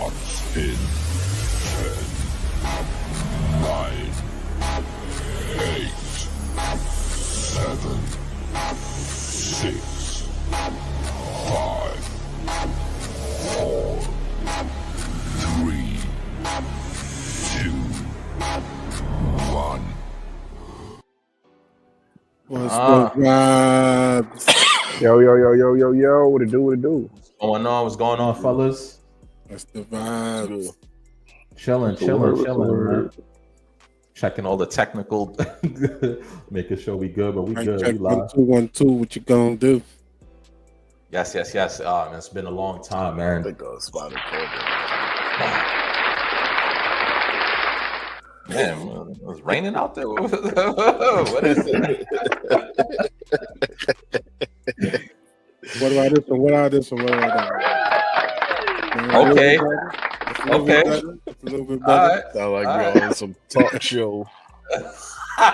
starts in 10, 9, 8, 7, 6, 5, 4, 3, 2, 1. What's the vibes? Yo, what it do? What's going on, fellas? What's the vibes? Chilling, man. Checking all the technical, making sure we good, but we good. Check We live. 1, 2, 1, 2. What you gonna do? Yes. Man, it's been a long time, man. I think spotted called Man, it's raining out there. What is it? What about this one? What about this one? What about that? Okay. A little bit better. All right. Sound like we're on some talk show. I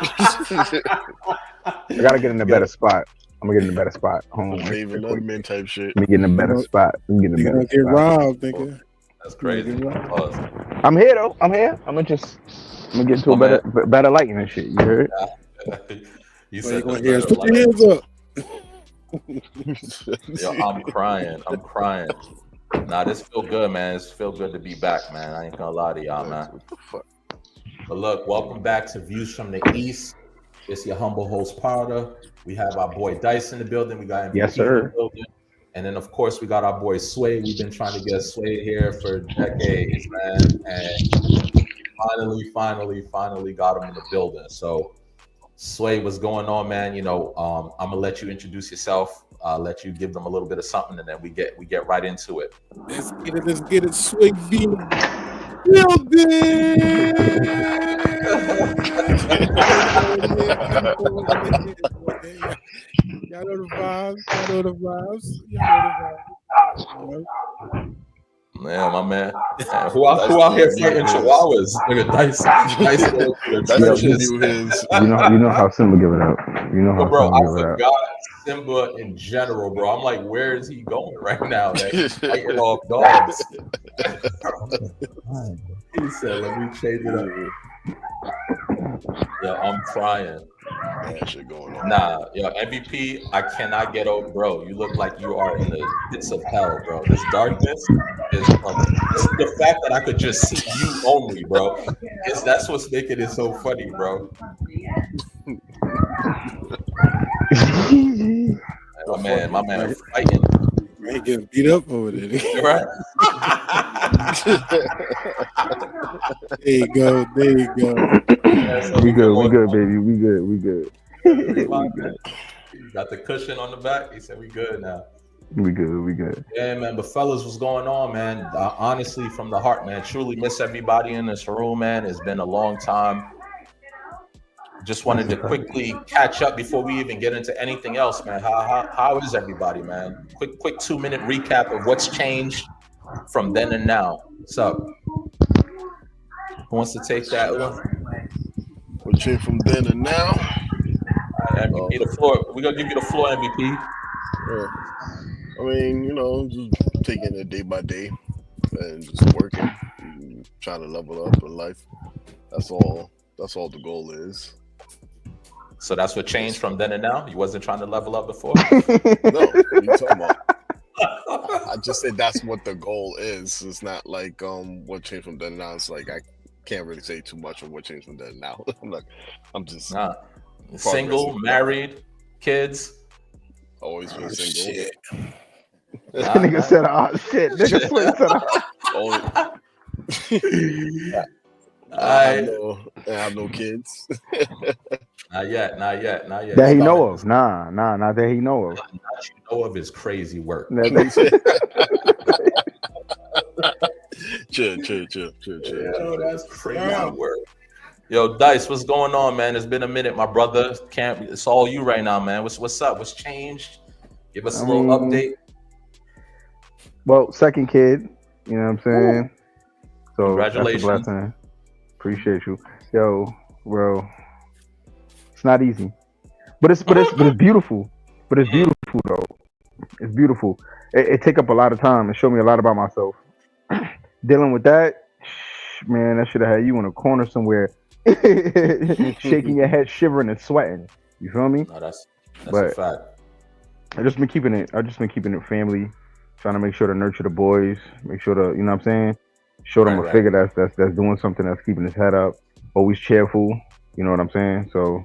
gotta get in a better spot. I'm gonna get in a better spot. Hold on. David Letterman type shit. Let me get in a better spot. You're gonna get robbed, nigga. That's crazy. Pause. I'm here though. I'm gonna get into a better lighting and shit. You heard? You Well, said you're gonna hear us. Put your hands up. Yo, I'm crying. Nah, this feel good, man. It's feel good to be back, man. I ain't gonna lie to y'all, man. What the fuck? But look, welcome back to Views from the East. It's your humble host, Powder. We have our boy Dice in the building. We got MVP Yes, sir. in the building. And then, of course, we got our boy Sway. We've been trying to get Sway here for decades, man. And finally got him in the building. So, Sway, what's going on, man? You know, I'm gonna let you introduce yourself. Let you give them a little bit of something, and then we get right into it. Let's get it. Swing beat. Building. Y'all know the vibes. Man, my man. Who out here fighting chihuahuas? Nigga, Dice. You know how Simba give it up. You know how Bro, I Simba give it up. forgot Simba in general, bro. I'm like, where is he going right now? That he's fighting off dogs. He said, let me change it up. Yeah, I'm crying. That shit going on. Nah, yo, MVP, I cannot get over, bro. You look like you are in the pits of hell, bro. This darkness is the fact that I could just see you only, bro. That's what's making it so funny, bro. My man fighting. Man getting beat up over there. Right? There you go. Yeah, so We good, baby. We good. Got the cushion on the back. He said we good now. We good. Yeah, man. But fellas, what's going on, man? Honestly, from the heart, man. Truly miss everybody in this room, man. It's been a long time. Just wanted to quickly catch up before we even get into anything else, man. How is everybody, man? Quick 2-minute recap of what's changed from then and now. What's up? Who wants to take that one? What changed from then and now? MVP, the floor. We're gonna give you the floor, MVP. Yeah. I mean, you know, just taking it day by day and just working, and trying to level up in life. That's all the goal is. So that's what changed from then and now? You wasn't trying to level up before? No, what are you talking about? I just said that's what the goal is. It's not like what changed from then and now. It's like I can't really say too much of what changed from then and now. I'm just single, married, kids. Always been single. Shit. That nigga said, "Oh shit." Nigga said, I have no kids. Not yet. That he know of. Nah, not that he know of. Not you know of his crazy work. Chill. Yo, that's crazy work. Yo, Dice, what's going on, man? It's been a minute, my brother. It's all you right now, man. What's up? What's changed? Give us a little update. Well, second kid, you know what I'm saying? So Congratulations. That's a blessing. Appreciate you. Yo, bro. It's not easy. But it's beautiful. But it's beautiful though. It's beautiful. It take up a lot of time and show me a lot about myself. dealing with that, man, that should have had you in a corner somewhere, shaking your head, shivering and sweating. You feel me? No, that's a But fact. I just been keeping it family, trying to make sure to nurture the boys, make sure to, you know what I'm saying, show them a Right. figure that's doing something, that's keeping his head up, always cheerful. You know what I'm saying? So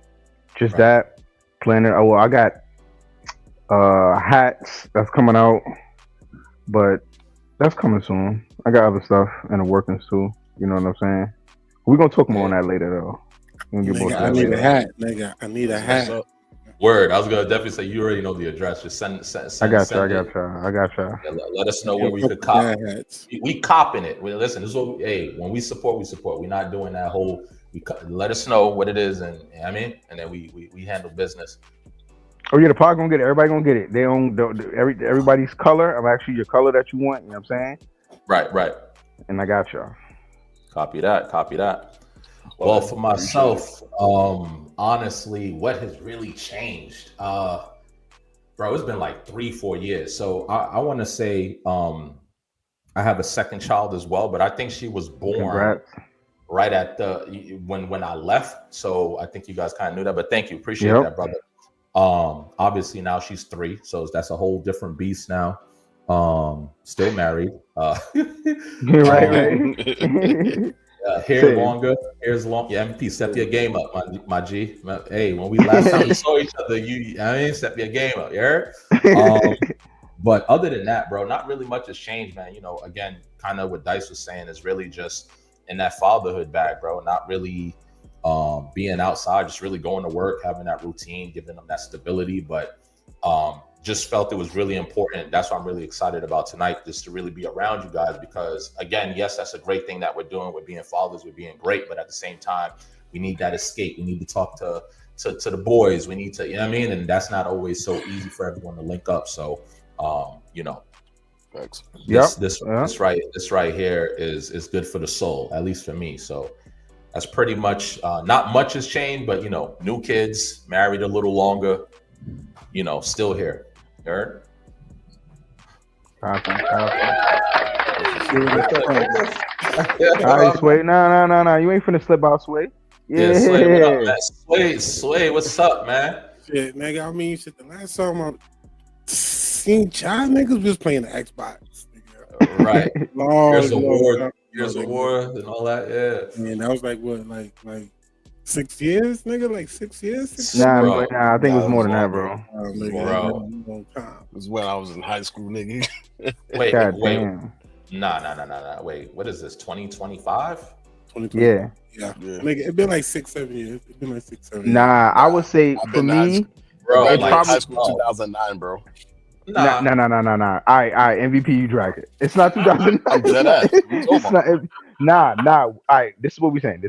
just Right. that planning. Oh, well, I got hats that's coming out, but that's coming soon. I got other stuff in the workings too. You know what I'm saying? We're gonna talk more on that later though. We're gonna get more Nigga, to I that need later. a hat. Nigga, I need a What's hat. up? Word. I was gonna definitely say you already know the address. Just send I got send you. it. Yeah, Let us know where we could cop. We copping it. Listen, this is what when we support, we support. We're not doing that whole. Let us know what it is, and I mean, and then we handle business. Oh yeah, the pod gonna get it. Everybody gonna get it. They own everybody's color. I'm actually your color that you want. You know what I'm saying? Right. And I got y'all. Copy that. Well, for myself, honestly, what has really changed? Bro, it's been like 3-4 years. So I want to say I have a second child as well, but I think she was born Congrats. right at the when I left. So I think you guys kind of knew that, but thank you. Appreciate that, brother. Obviously now she's 3, so that's a whole different beast now. Still married. Right. Hair longer, hair's long. Yeah, MP, step your game up, my G. Hey, when we last time we saw each other, step your game up, you heard? But other than that, bro, not really much has changed, man. You know, again, kind of what Dice was saying is really just in that fatherhood bag, bro. Not really being outside, just really going to work, having that routine, giving them that stability. But just felt it was really important. That's what I'm really excited about tonight, just to really be around you guys, because again, yes, that's a great thing that we're doing. We're being fathers, we're being great, but at the same time, we need that escape. We need to talk to the boys. We need to, you know what I mean? And that's not always so easy for everyone to link up. So, you know, this right here is good for the soul, at least for me. So that's pretty much, not much has changed, but you know, new kids, married a little longer, you know, still here. Heard? All right, Sway. No. You ain't finna slip out, Sway. Yeah, Sway, what up, man? Sway, what's up, man? Shit, nigga, I mean, shit, the last time I seen child niggas was playing the Xbox. Nigga. Right. Here's a Nigga. war and all that, yeah. Man, that was like, what, like 6 years, nigga? Like 6 years? Nah, I think it was more than that, bro. Long time. It was when I was in high school, nigga. Wait. Damn. Nah. Wait, what is this? 2025? Yeah. Nigga, it's been like 6-7 years. It's been like 6-7 years. Nah, I would say for me, bro, it's like probably high school 2009, bro. Nah. All right, MVP, you drag it. It's not 2009. I'm dead ass. It's not. Nah. All right, this is what we're saying.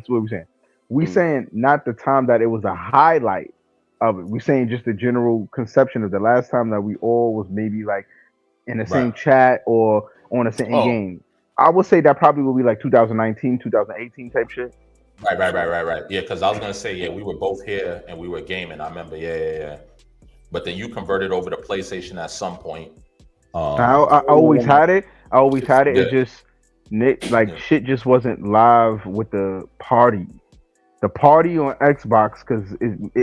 We saying not the time that it was a highlight of it. We're saying just the general conception of the last time that we all was maybe like in the same chat or on a certain game. I would say that probably will be like 2019, 2018 type shit. Right. Yeah, because I was gonna say, we were both here and we were gaming. I remember, yeah. But then you converted over to PlayStation at some point. I always had it. It just shit just wasn't live with the party. The party on Xbox, because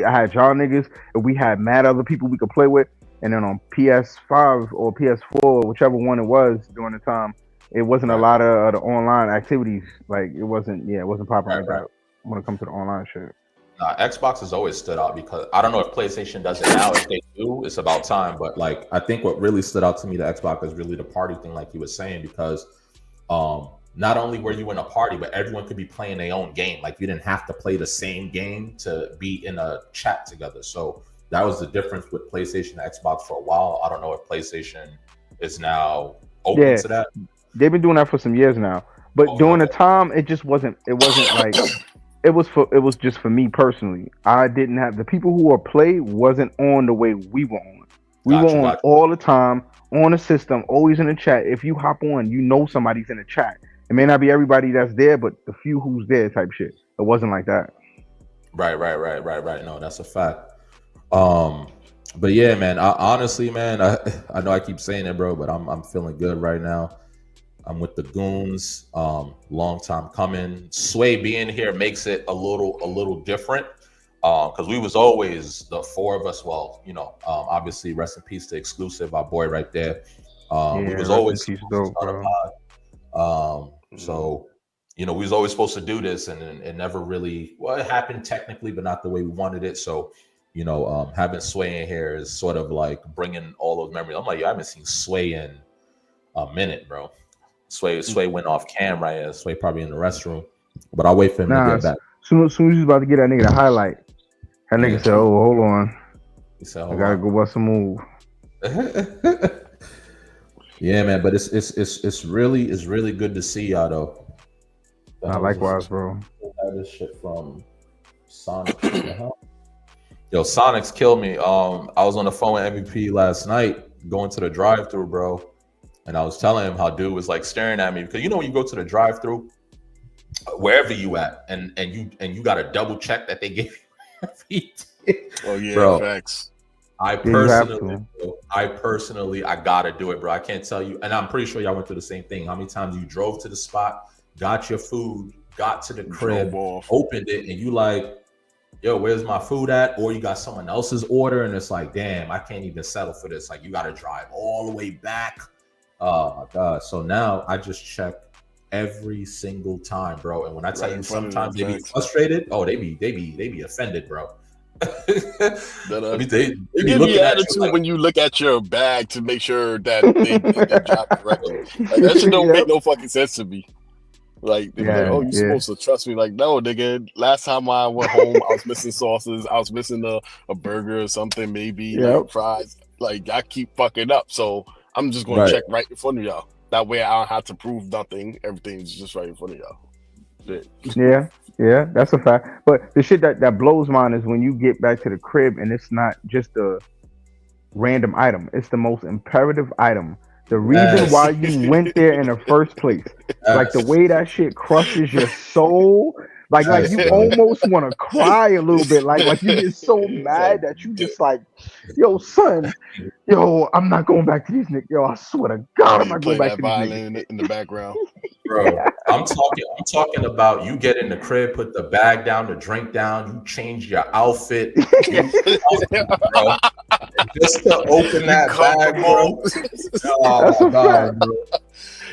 I had y'all niggas and we had mad other people we could play with, and then on PS5 or PS4, whichever one it was during the time, it wasn't a lot of the online activities. Like it wasn't popping like that when it comes to the online shit. Xbox has always stood out because I don't know if PlayStation does it now. If they do, it's about time. But like, I think what really stood out to me, the Xbox, is really the party thing, like you were saying, because not only were you in a party, but everyone could be playing their own game. Like you didn't have to play the same game to be in a chat together. So that was the difference with PlayStation and Xbox for a while. I don't know if PlayStation is now open to that. They've been doing that for some years now. But during the time, it wasn't like it was just for me personally. I didn't have the people who were play wasn't on the way we were on. We were on all the time, on the system, always in the chat. If you hop on, you know somebody's in the chat. It may not be everybody that's there, but the few who's there type shit. It wasn't like that. Right. No, that's a fact. But yeah, man, honestly, man, I know I keep saying it, bro, but I'm feeling good right now. I'm with the goons. Long time coming. Sway being here makes it a little different. Because we was always the four of us. Well, obviously, rest in peace to Exclusive, our boy right there. We was always peace, dope, on a pod. So, we was always supposed to do this, and it never really. Well, it happened technically, but not the way we wanted it. So, having Sway in here is sort of like bringing all those memories. I'm like, I haven't seen Sway in a minute, bro. Sway went off cam right here. Sway probably in the restroom, but I'll wait for him to get back. Soon as he's about to get that nigga the highlight. That nigga said, "Oh, hold on, he said, I gotta go bust a move." Yeah, man, but it's really good to see y'all though. Likewise, bro. This shit from Sonic. Yo, Sonic's killed me. I was on the phone with MVP last night, going to the drive-thru, bro, and I was telling him how dude was like staring at me because when you go to the drive-thru, wherever you at, and you got to double check that they gave you. Oh yeah, bro, facts. I personally, I gotta do it, bro. I can't tell you, and I'm pretty sure y'all went through the same thing. How many times you drove to the spot, got your food, got to the crib, opened it, and you like, yo, where's my food at? Or you got someone else's order, and it's like, damn, I can't even settle for this. Like, you gotta drive all the way back. Oh my god! So now I just check every single time, bro. And when I tell you, sometimes they be frustrated. Oh, they be offended, bro. They give you attitude when you look at your bag to make sure that they drop correctly. Like, that shit don't make no fucking sense to me. Like, they're like, oh, you supposed to trust me? Like, no, nigga. Last time I went home, I was missing sauces. I was missing a burger or something, maybe like fries. Like, I keep fucking up, so I'm just gonna check right in front of y'all. That way, I don't have to prove nothing. Everything's just right in front of y'all. Shit. Yeah, that's a fact. But the shit that blows mine is when you get back to the crib and it's not just a random item. It's the most imperative item. The reason why you went there in the first place. Like the way that shit crushes your soul. Like you almost want to cry a little bit. Like you get so mad that you just like, yo, son, yo, I'm not going back to these niggas. Yo, I swear to God, I'm not going back to these niggas. In the background. Bro, I'm talking about you get in the crib, put the bag down, the drink down, you change your outfit, bro. Just to open that bag, bro. Oh, God, bro.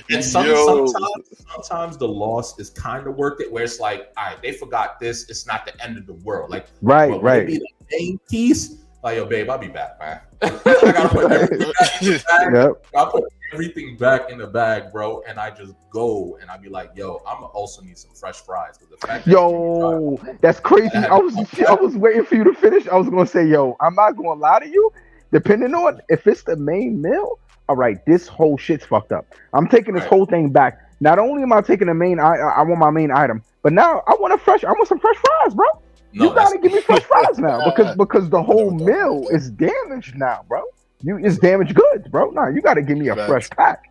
And sometimes the loss is kind of worth it, where it's like, all right, they forgot this. It's not the end of the world. Like, right. Maybe the main piece. Like, yo, babe, I'll be back, man. I gotta put everything back in the bag. I'll put everything back in the bag, bro. And I just go and I'll be like, yo, I'm gonna also need some fresh fries. The fact that that's crazy. I was waiting for you to finish. I was gonna say, yo, I'm not gonna lie to you. Depending on if it's the main meal, all right, this whole shit's fucked up. I'm taking this whole thing back. Not only am I taking the main, I want my main item, but now I want some fresh fries, bro. You gotta give me fresh fries now because the whole meal is damaged now, bro. It's damaged goods, bro. Nah, you gotta give me a fresh pack.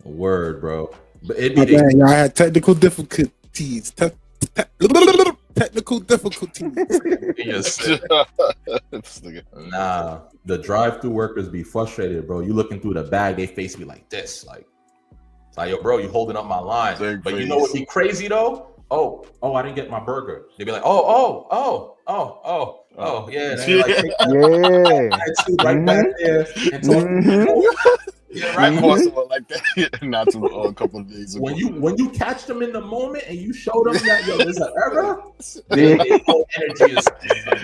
Word, bro. But y'all had technical difficulties. Technical difficulties. Nah, the drive-through workers be frustrated, bro. You looking through the bag, they face me like this, like yo, bro, you holding up my line. But you know what be crazy though? Oh, I didn't get my burger. They be like, oh, yeah. And like, right back there and talk. Yeah, right. Like that. Not too a couple of days ago. When you catch them in the moment and you show them that yo, there's an error, their energy is.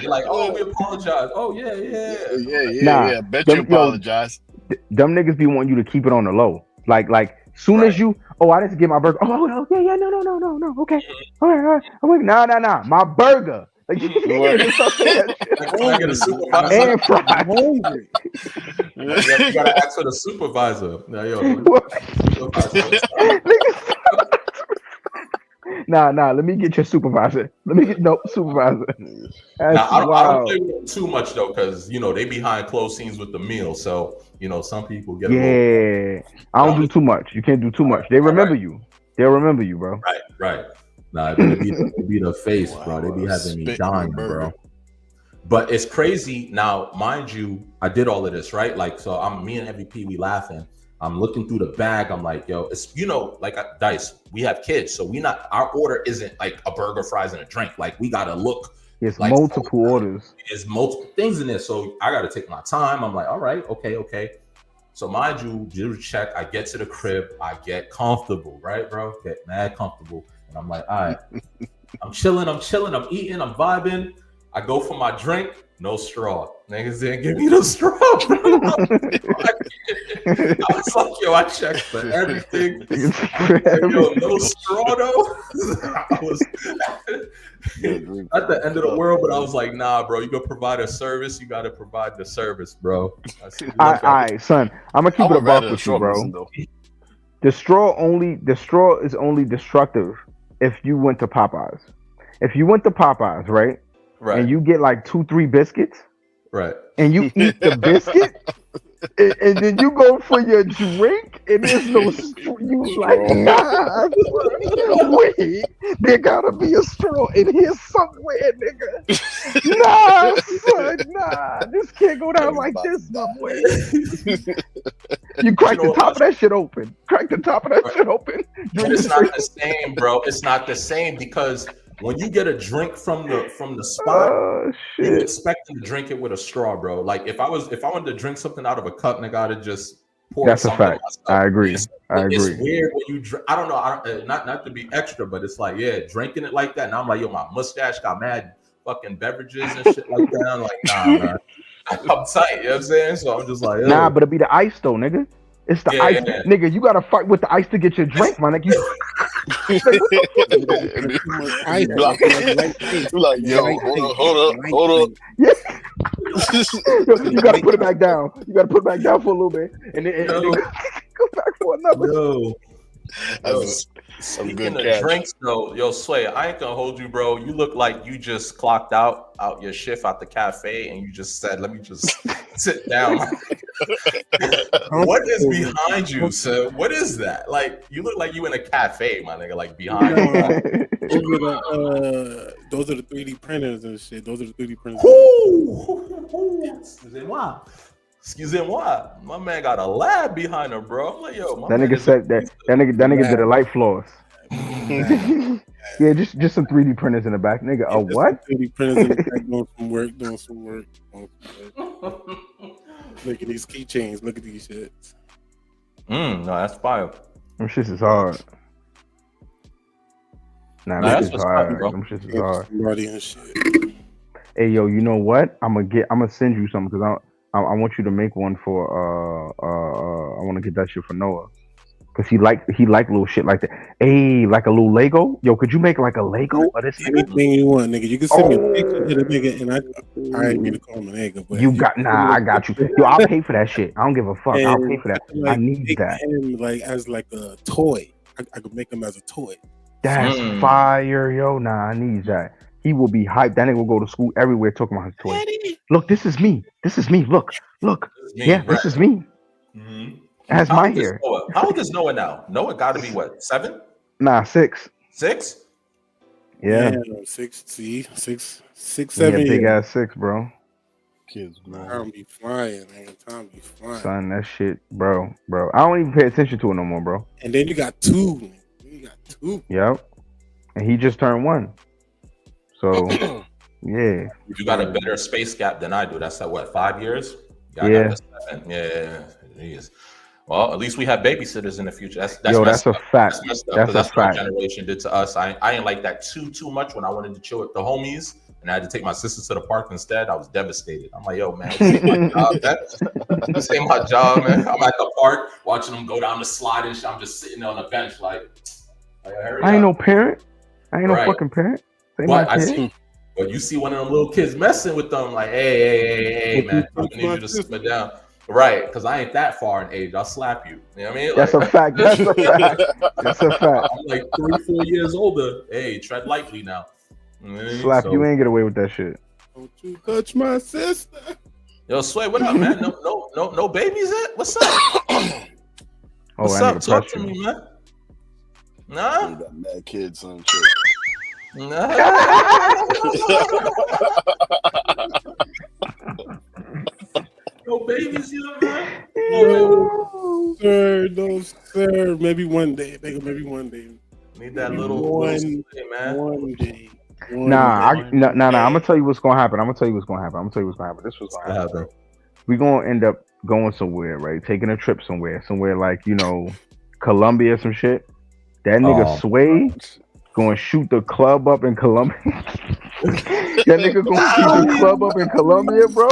You're like, oh, we apologize. Oh yeah. Bet you apologize. Them niggas be wanting you to keep it on the low. Like soon as you, I didn't get my burger. Oh yeah, no. Okay, all right. Nah. My burger. Like, you get a supervisor and fries. You gotta ask for the supervisor. Nah. Let me get your supervisor. Supervisor. I don't play with them too much though, because they behind closed scenes with the meal. So some people get. Yeah, I don't do too much. You can't do too much. They remember you. They'll remember you, bro. Right. Nah, they be the face, bro. They be having me dying, bro. But it's crazy. Now, mind you, I did all of this, right? Like, so me and MVP, we laughing. I'm looking through the bag. I'm like, yo, it's like Dice. We have kids, so our order isn't like a burger, fries, and a drink. Like we gotta look. It's like multiple orders. There's multiple things in there, so I gotta take my time. I'm like, all right, okay. So mind you, do the check. I get to the crib. I get comfortable, right, bro? Get mad comfortable, and I'm like, all right. I'm chilling. I'm eating. I'm vibing. I go for my drink. No straw. Niggas didn't give me the straw. I was like, yo, I checked for everything. Yo, no straw though. I was at the end of the world, but I was like, nah, bro. You gotta provide a service. You gotta provide the service, bro. All right, son. I'm gonna keep it a buck with you, bro. The straw is only destructive if you went to Popeyes. If you went to Popeyes, right? And you get like 2-3 biscuits, right? And you eat the biscuit, and then you go for your drink, and there's no straw. You like, nah, wait, there gotta be a straw in here somewhere, nigga. Nah, son, nah, this can't go down like this somewhere. You crack the top of that shit open. Crack the top of that shit open. But it's not the same, bro. It's not the same because when you get a drink from the spot, you expect to drink it with a straw, bro. Like if I wanted to drink something out of a cup, nigga, I'd just pour. That's a fact. I agree. It's weird when you drink. I don't know. Not to be extra, but it's like, yeah, drinking it like that. And I'm like, yo, my mustache got mad fucking beverages and shit like that. I'm like, nah, man. I'm tight. You know what I'm saying? So I'm just like, yo. Nah, but it'd be the ice though, nigga. It's the ice, nigga. You gotta fight with the ice to get your drink, my nigga. Like, yo, hold up. Yeah. You gotta put it back down. You gotta put it back down for a little bit, and then go back for another. Speaking of drinks, though, yo, Sway, I ain't gonna hold you, bro. You look like you just clocked out your shift at the cafe, and you just said, "Let me just sit down." What is behind you, sir? What is that? Like, you look like you in a cafe, my nigga. Like behind you. Those are the 3D printers and shit. Those are the 3D printers. Excusez-moi. My man got a lab behind him, bro. I'm like, yo, that nigga said that nigga did a light floss. Yeah, just some 3D printers in the back, nigga. A what? 3D printers in the back doing some work. Look at these keychains. Look at these shits. No, that's fire. Them shits is hard. Nah, that's hard. Them shits is hard. And shit. Hey, yo, you know what? I'm gonna send you something because I want you to make one for I want to get that shit for Noah because he like little shit like that. Hey, like a little Lego. Yo, could you make like a Lego of this? Anything you want, nigga. You can send me a picture of the nigga, and I ain't mean to call him a nigga, but I got you. Yo, I'll pay for that shit. I don't give a fuck. I'll pay for that. Like, I need that. Him, like as like a toy. I could make him as a toy. That's fire, yo. Nah, I need that. He will be hyped. That nigga will go to school everywhere talking about his toy. Daddy. Look, this is me. This is me. Look. Yeah, this is me. Mm-hmm. It has my hair. How old is Noah now? Noah got to be what? 7? Nah, 6. 6? Yeah. 6, 7. Yeah, big ass 6, bro. Kids, man. Time be flying, man. Time be flying. Son, that shit, bro. I don't even pay attention to it no more, bro. And then you got 2. Yep. And he just turned 1. So, yeah. You got a better space gap than I do. That's like what, 5 years? Yeah. Yeah. Jeez. Well, at least we have babysitters in the future. That's a fact. That's a what fact. our generation did to us. I ain't like that too much when I wanted to chill with the homies and I had to take my sisters to the park instead. I was devastated. I'm like, yo, man, this ain't my job. This ain't my job, man. I'm at the park watching them go down the slide and shit. I'm just sitting there on the bench like I ain't no parent. I ain't no fucking parent. But you see one of them little kids messing with them, like, hey, man, I need you to sit down. Right, because I ain't that far in age. I'll slap you. You know what I mean? That's a fact. That's a fact. That's a fact. I'm like 3-4 years older. Hey, tread lightly now. You know what I mean? Slap, you ain't get away with that shit. Don't you touch my sister. Yo, Sway, what up, man? No babies yet? What's up? What's up? Talk to me, man. Nah? You got mad kids and shit. Nah. No babies yet, man? sir. No, sir. Maybe one day, nigga. Maybe one day. Need that little sway, man. One day. Nah. I'm gonna tell you what's gonna happen. This was gonna happen. This was gonna happen. We're gonna end up going somewhere, right? Taking a trip somewhere like Colombia or some shit. That nigga Sway gonna shoot the club up in Colombia. That nigga gonna shoot the club up in Colombia, bro.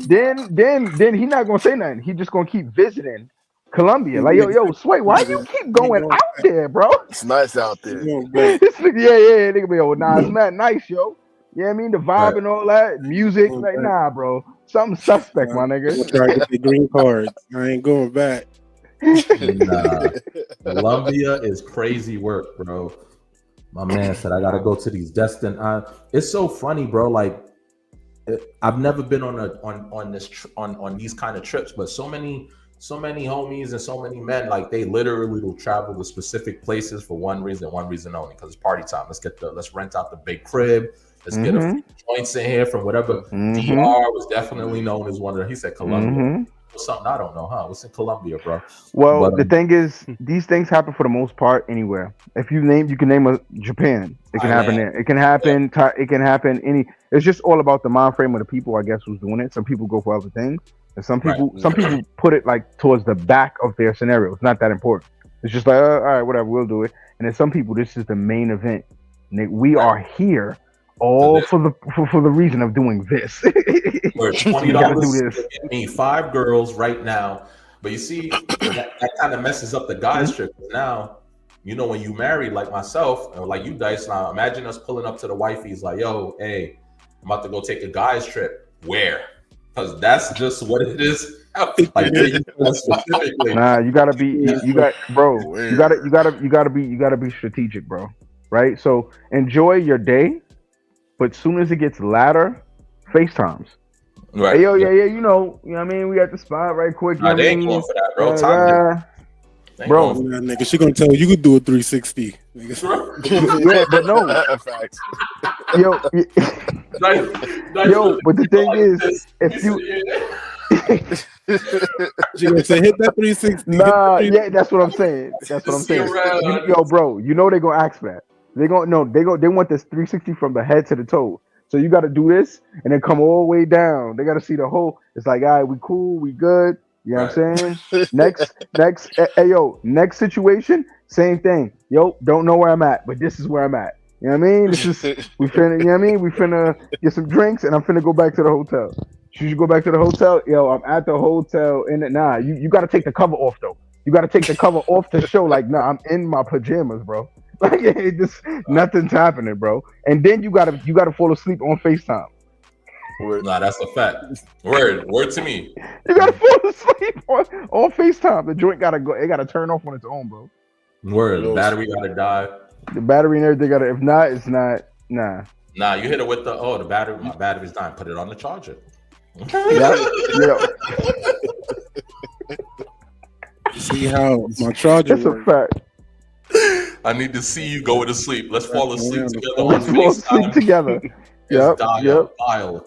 Then he not gonna say nothing. He just gonna keep visiting Colombia. Like, yo, Sway, why you keep going out there, bro? It's nice out there. This nigga, yeah, nigga be it's mad nice, yo. Yeah, I mean the vibe and all that, music, like nah, bro. Something suspect, my nigga. Try to get the green cards. I ain't going back. Nah, Colombia is crazy work, bro. My man said I gotta go to these destined. It's so funny, bro. Like I've never been on these kind of trips, but so many homies and so many men, like they literally will travel to specific places for one reason only, because it's party time. Let's rent out the big crib. Let's get a few joints in here from whatever. DR was definitely known as one of them. He said Colombia. Something I don't know, huh? What's in Colombia, bro? Well, the thing is, these things happen for the most part anywhere. If you can name a Japan. It can happen there. It can happen. It can happen any. It's just all about the mind frame of the people, I guess, who's doing it. Some people go for other things, and some people put it like towards the back of their scenario. It's not that important. It's just like, all right, whatever, we'll do it. And then some people, this is the main event. We are here. All for the reason of doing this. We're $20 to get me 5 girls right now. But you see, that kind of messes up the guys trip. Now, when you married like myself, or like you, Dice, now imagine us pulling up to the wifey's like, yo, hey, I'm about to go take a guys trip. Where? Because that's just what it is. Like specifically. Nah, you gotta be strategic, bro. Right? So enjoy your day. But soon as it gets latter, FaceTimes. Right. Hey, yo, yeah, you know what I mean? We at the spot right quick. Nah, they ain't going for that, bro. Bro, nigga, she gonna tell you could do a 360. Yeah, but no. Facts. Yo, but the thing is, if you she gonna say hit that 360. Nah, yeah, that's what I'm saying. Yo, bro, they're gonna ask for that. They want this 360 from the head to the toe. So you got to do this and then come all the way down. They got to see the whole. It's like, all right, we cool, we good. You know what I'm saying? Next situation, same thing. Yo, don't know where I'm at, but this is where I'm at. You know what I mean? This is we finna get some drinks and I'm finna go back to the hotel. Should you go back to the hotel? Yo, I'm at the hotel and you got to take the cover off though. You got to take the cover off to show like, nah, I'm in my pajamas, bro. Like nothing's happening, bro. And then you gotta fall asleep on FaceTime. Nah, that's a fact. Word to me. You gotta fall asleep on FaceTime. The joint gotta go. It gotta turn off on its own, bro. Word. The battery gotta die. The battery and everything gotta. If not, it's not. Nah. Nah, you hit it with the battery. My battery's dying. Put it on the charger. See how my charger. That's a fact. I need to see you go to sleep. Let's fall asleep together. Let's fall asleep together. Yep. Dial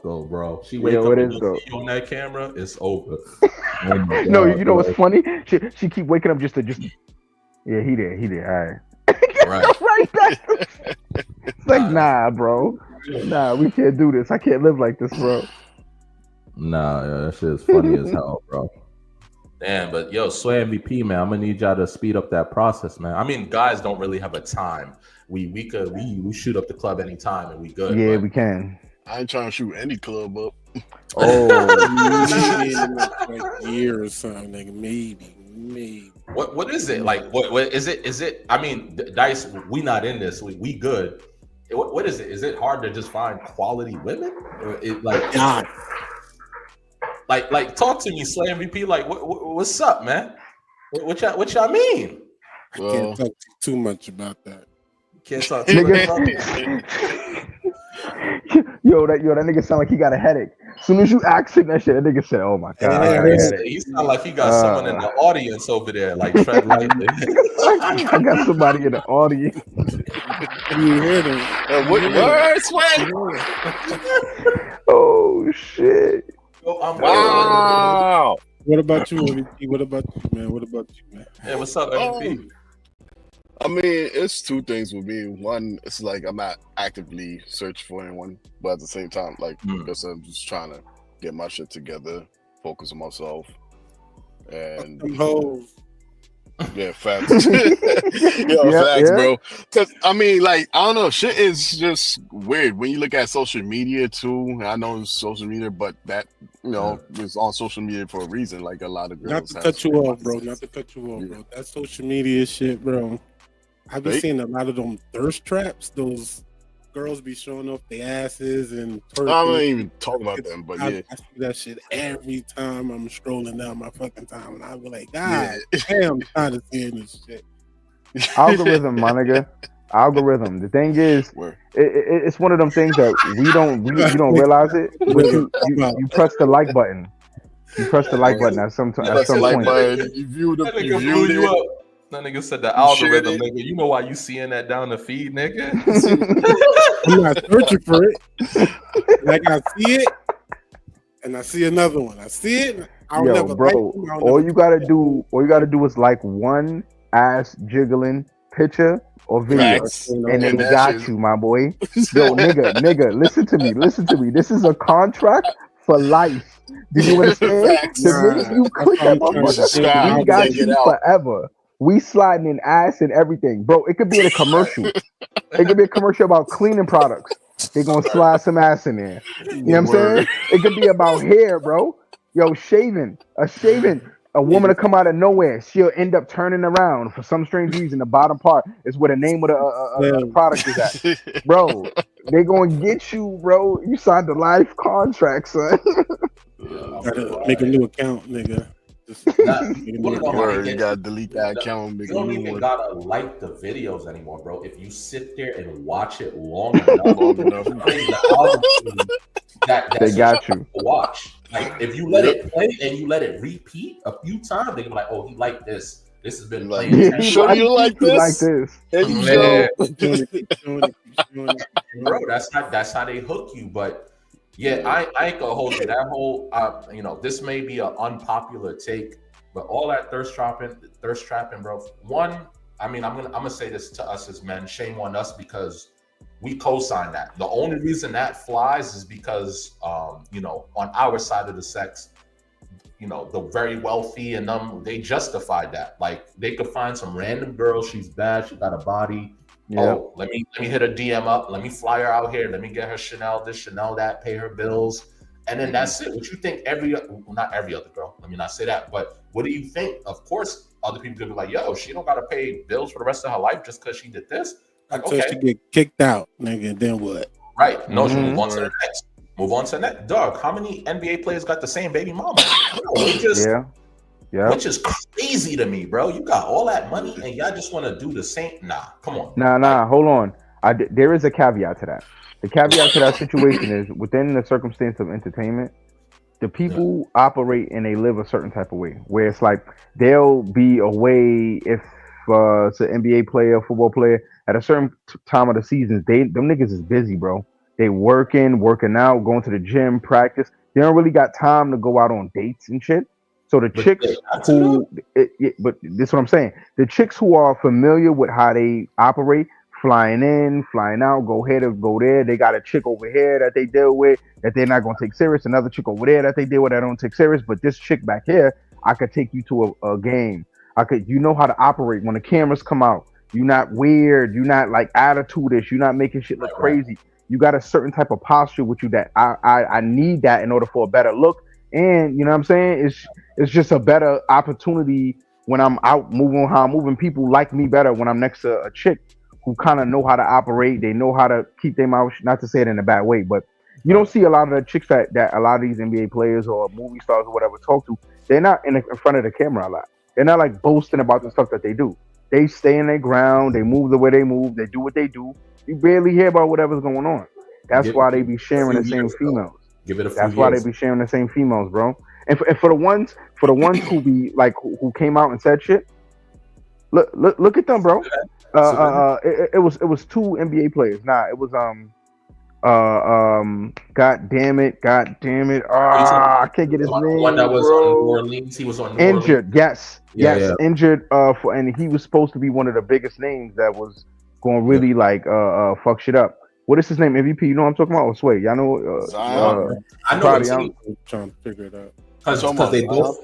though, bro. She wake up and see you on that camera. It's over. No, you know what's funny? She keep waking up just. Yeah, he did. All right. Right back. It's like, nah, bro. Nah, we can't do this. I can't live like this, bro. Nah, that shit is funny as hell, bro. Damn, but yo, Sway MVP, man, I'm gonna need y'all to speed up that process, man. I mean, guys don't really have a time. We shoot up the club anytime and we good. Yeah, we can. I ain't trying to shoot any club up. Like year or something, nigga. Maybe. What is it like? What is it? Is it? I mean, Dice, we not in this. We good. What is it? Is it hard to just find quality women? Or God. Like, talk to me, Slay MVP. Like, what's up, man? What y'all mean? I can't talk too much about that. Can't talk too much about that. Yo, that nigga sound like he got a headache. As soon as you ask him that shit, that nigga said, "Oh my god." He sound like he got someone in the audience over there, like tread lightly. I got somebody in the audience. You hear them? What? Sway? Oh shit. Wow. What about you, MVP? What about you, man? What about you, man? Hey, what's up, MVP? I mean, it's two things with me. One, it's like I'm not actively searching for anyone, but at the same time, like, because I'm just trying to get my shit together, focus on myself, and Them hoes. yeah, facts. Facts, yeah. bro. Because I mean, like, I don't know, shit is just weird when you look at social media too. I know it's social media, but that is on social media for a reason. Like a lot of girls. Not to cut you off, bro. Not to cut you off, bro. That social media shit, bro. I've been seeing a lot of them thirst traps. Those girls be showing off their asses and twerking. I'm not even talking about them, but yeah. I see that shit every time I'm strolling down my fucking time, and I be like, God damn, I'm tired of seeing this shit. Algorithm, my nigga. Algorithm. The thing is, it's one of them things that you don't realize it. But you press the like button. You press the like button at some point. You view That nigga blew you up. That nigga said the algorithm, nigga. You know why you seeing that down the feed, nigga? I'm not searching for it. Like I see it, and I see another one. I see it. I'll never bro. All you gotta do is like one ass jiggling picture or video, and they got you, my boy. Yo, nigga, listen to me. This is a contract for life. Do you understand? The minute you click that motherfucker, we got you forever. We sliding in ass and everything, bro. It could be in a commercial. It could be a commercial about cleaning products. They're gonna slide some ass in there. You know what I'm saying? It could be about hair, bro. Yo, shaving. A woman to come out of nowhere. She'll end up turning around for some strange reason. The bottom part is where the name of the product is at, bro. They gonna get you, bro. You signed a life contract, son. Gotta make a new account, nigga. You gotta delete that account. You don't even gotta like the videos anymore, bro. If you sit there and watch it long enough, they got you. Watch. Like if you let it play and you let it repeat a few times, they can be like, "Oh, he liked this. This has been playing." You sure you like this? Bro, that's how they hook you. But yeah, I ain't gonna hold you. That whole, this may be an unpopular take, but all that thirst trapping, bro. One, I mean, I'm gonna say this to us as men. Shame on us because we co-sign that. The only reason that flies is because, on our side of the sex, the very wealthy and them, they justified that. Like they could find some random girl. She's bad. She got a body. Yeah. Oh, let me hit her DM up. Let me fly her out here. Let me get her Chanel this, Chanel that, pay her bills. And then that's it. What you think not every other girl, let me not say that, but what do you think? Of course, other people could be like, yo, she don't got to pay bills for the rest of her life just because she did this. Like, until she get kicked out, nigga, then what? Right. No, she move on to the next. Move on to the next. Dog, how many NBA players got the same baby mama? Which is crazy to me, bro. You got all that money and y'all just want to do the same. Nah, come on. Nah, hold on. There is a caveat to that. The caveat to that situation is within the circumstance of entertainment, the people operate and they live a certain type of way where it's like they'll be away if it's an NBA player, football player at a certain time of the season. Them niggas is busy, bro. They working out, going to the gym, practice. They don't really got time to go out on dates and shit. So the chicks but this is what I'm saying. The chicks who are familiar with how they operate, flying in, flying out, go here to go there. They got a chick over here that they deal with that they're not gonna take serious. Another chick over there that they deal with that don't take serious. But this chick back here, I could take you to a game. You know how to operate when the cameras come out. You're not weird. You're not like attitude-ish. You're not making shit look crazy. You got a certain type of posture with you that I need that in order for a better look. And you know what I'm saying? It's just a better opportunity when I'm out moving how I'm moving. People like me better when I'm next to a chick who kind of know how to operate. They know how to keep their mouth, not to say it in a bad way, but you don't see a lot of the chicks that a lot of these NBA players or movie stars or whatever talk to. They're not in front of the camera a lot. They're not like boasting about the stuff that they do. They stay in their ground. They move the way they move. They do what they do. You barely hear about whatever's going on. That's why they be sharing the same females. That's why they be sharing the same females, bro. And for the ones who be like who came out and said shit, look at them, bro. It was two NBA players. Nah, it was God damn it. I can't get his The name, one that was on New bro. Orleans. He was on New Orleans. Injured, yes, Yeah. injured. And he was supposed to be one of the biggest names that was going to really fuck shit up. What is his name? MVP? You know what I'm talking about? Or Sway? Y'all know? Zion? I know Probably, what team. I'm trying to figure it out. Because they Zion? both.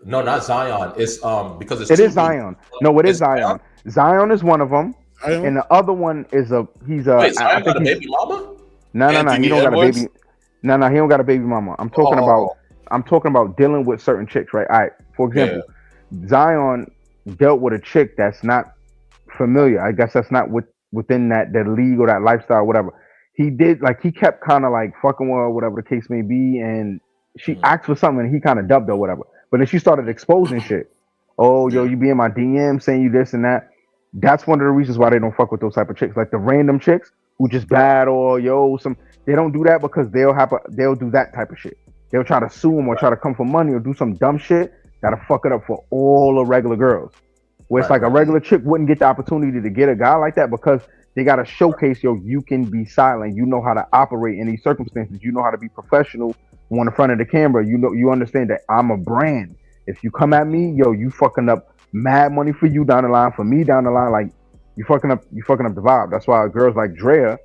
No, not Zion. It's because it's It two is Zion. No, it is It's Zion. Zion is one of them, Zion? and the other one is he's a. Wait, I Zion think got a he's baby mama? no. He Anthony don't got a Edwards? baby. No, he don't got a baby mama. I'm talking about dealing with certain chicks, right? All right. For example, Zion dealt with a chick that's not familiar. I guess that's not within that league or that lifestyle, whatever. He did he kept kind of like fucking with her, whatever the case may be, and she asked for something and he kind of dubbed her, whatever. But then she started exposing shit. Oh, yo, you be in my DM saying you this and that. That's one of the reasons why they don't fuck with those type of chicks. Like the random chicks who just bad or they don't do that because they'll do that type of shit. They'll try to sue them or try to come for money or do some dumb shit that'll fuck it up for all the regular girls. Where it's like a regular chick wouldn't get the opportunity to get a guy like that because they got to showcase, you can be silent. You know how to operate in these circumstances. You know how to be professional on the front of the camera. You understand that I'm a brand. If you come at me, you fucking up mad money for you down the line, for me down the line. Like you fucking up the vibe. That's why girls like Drea,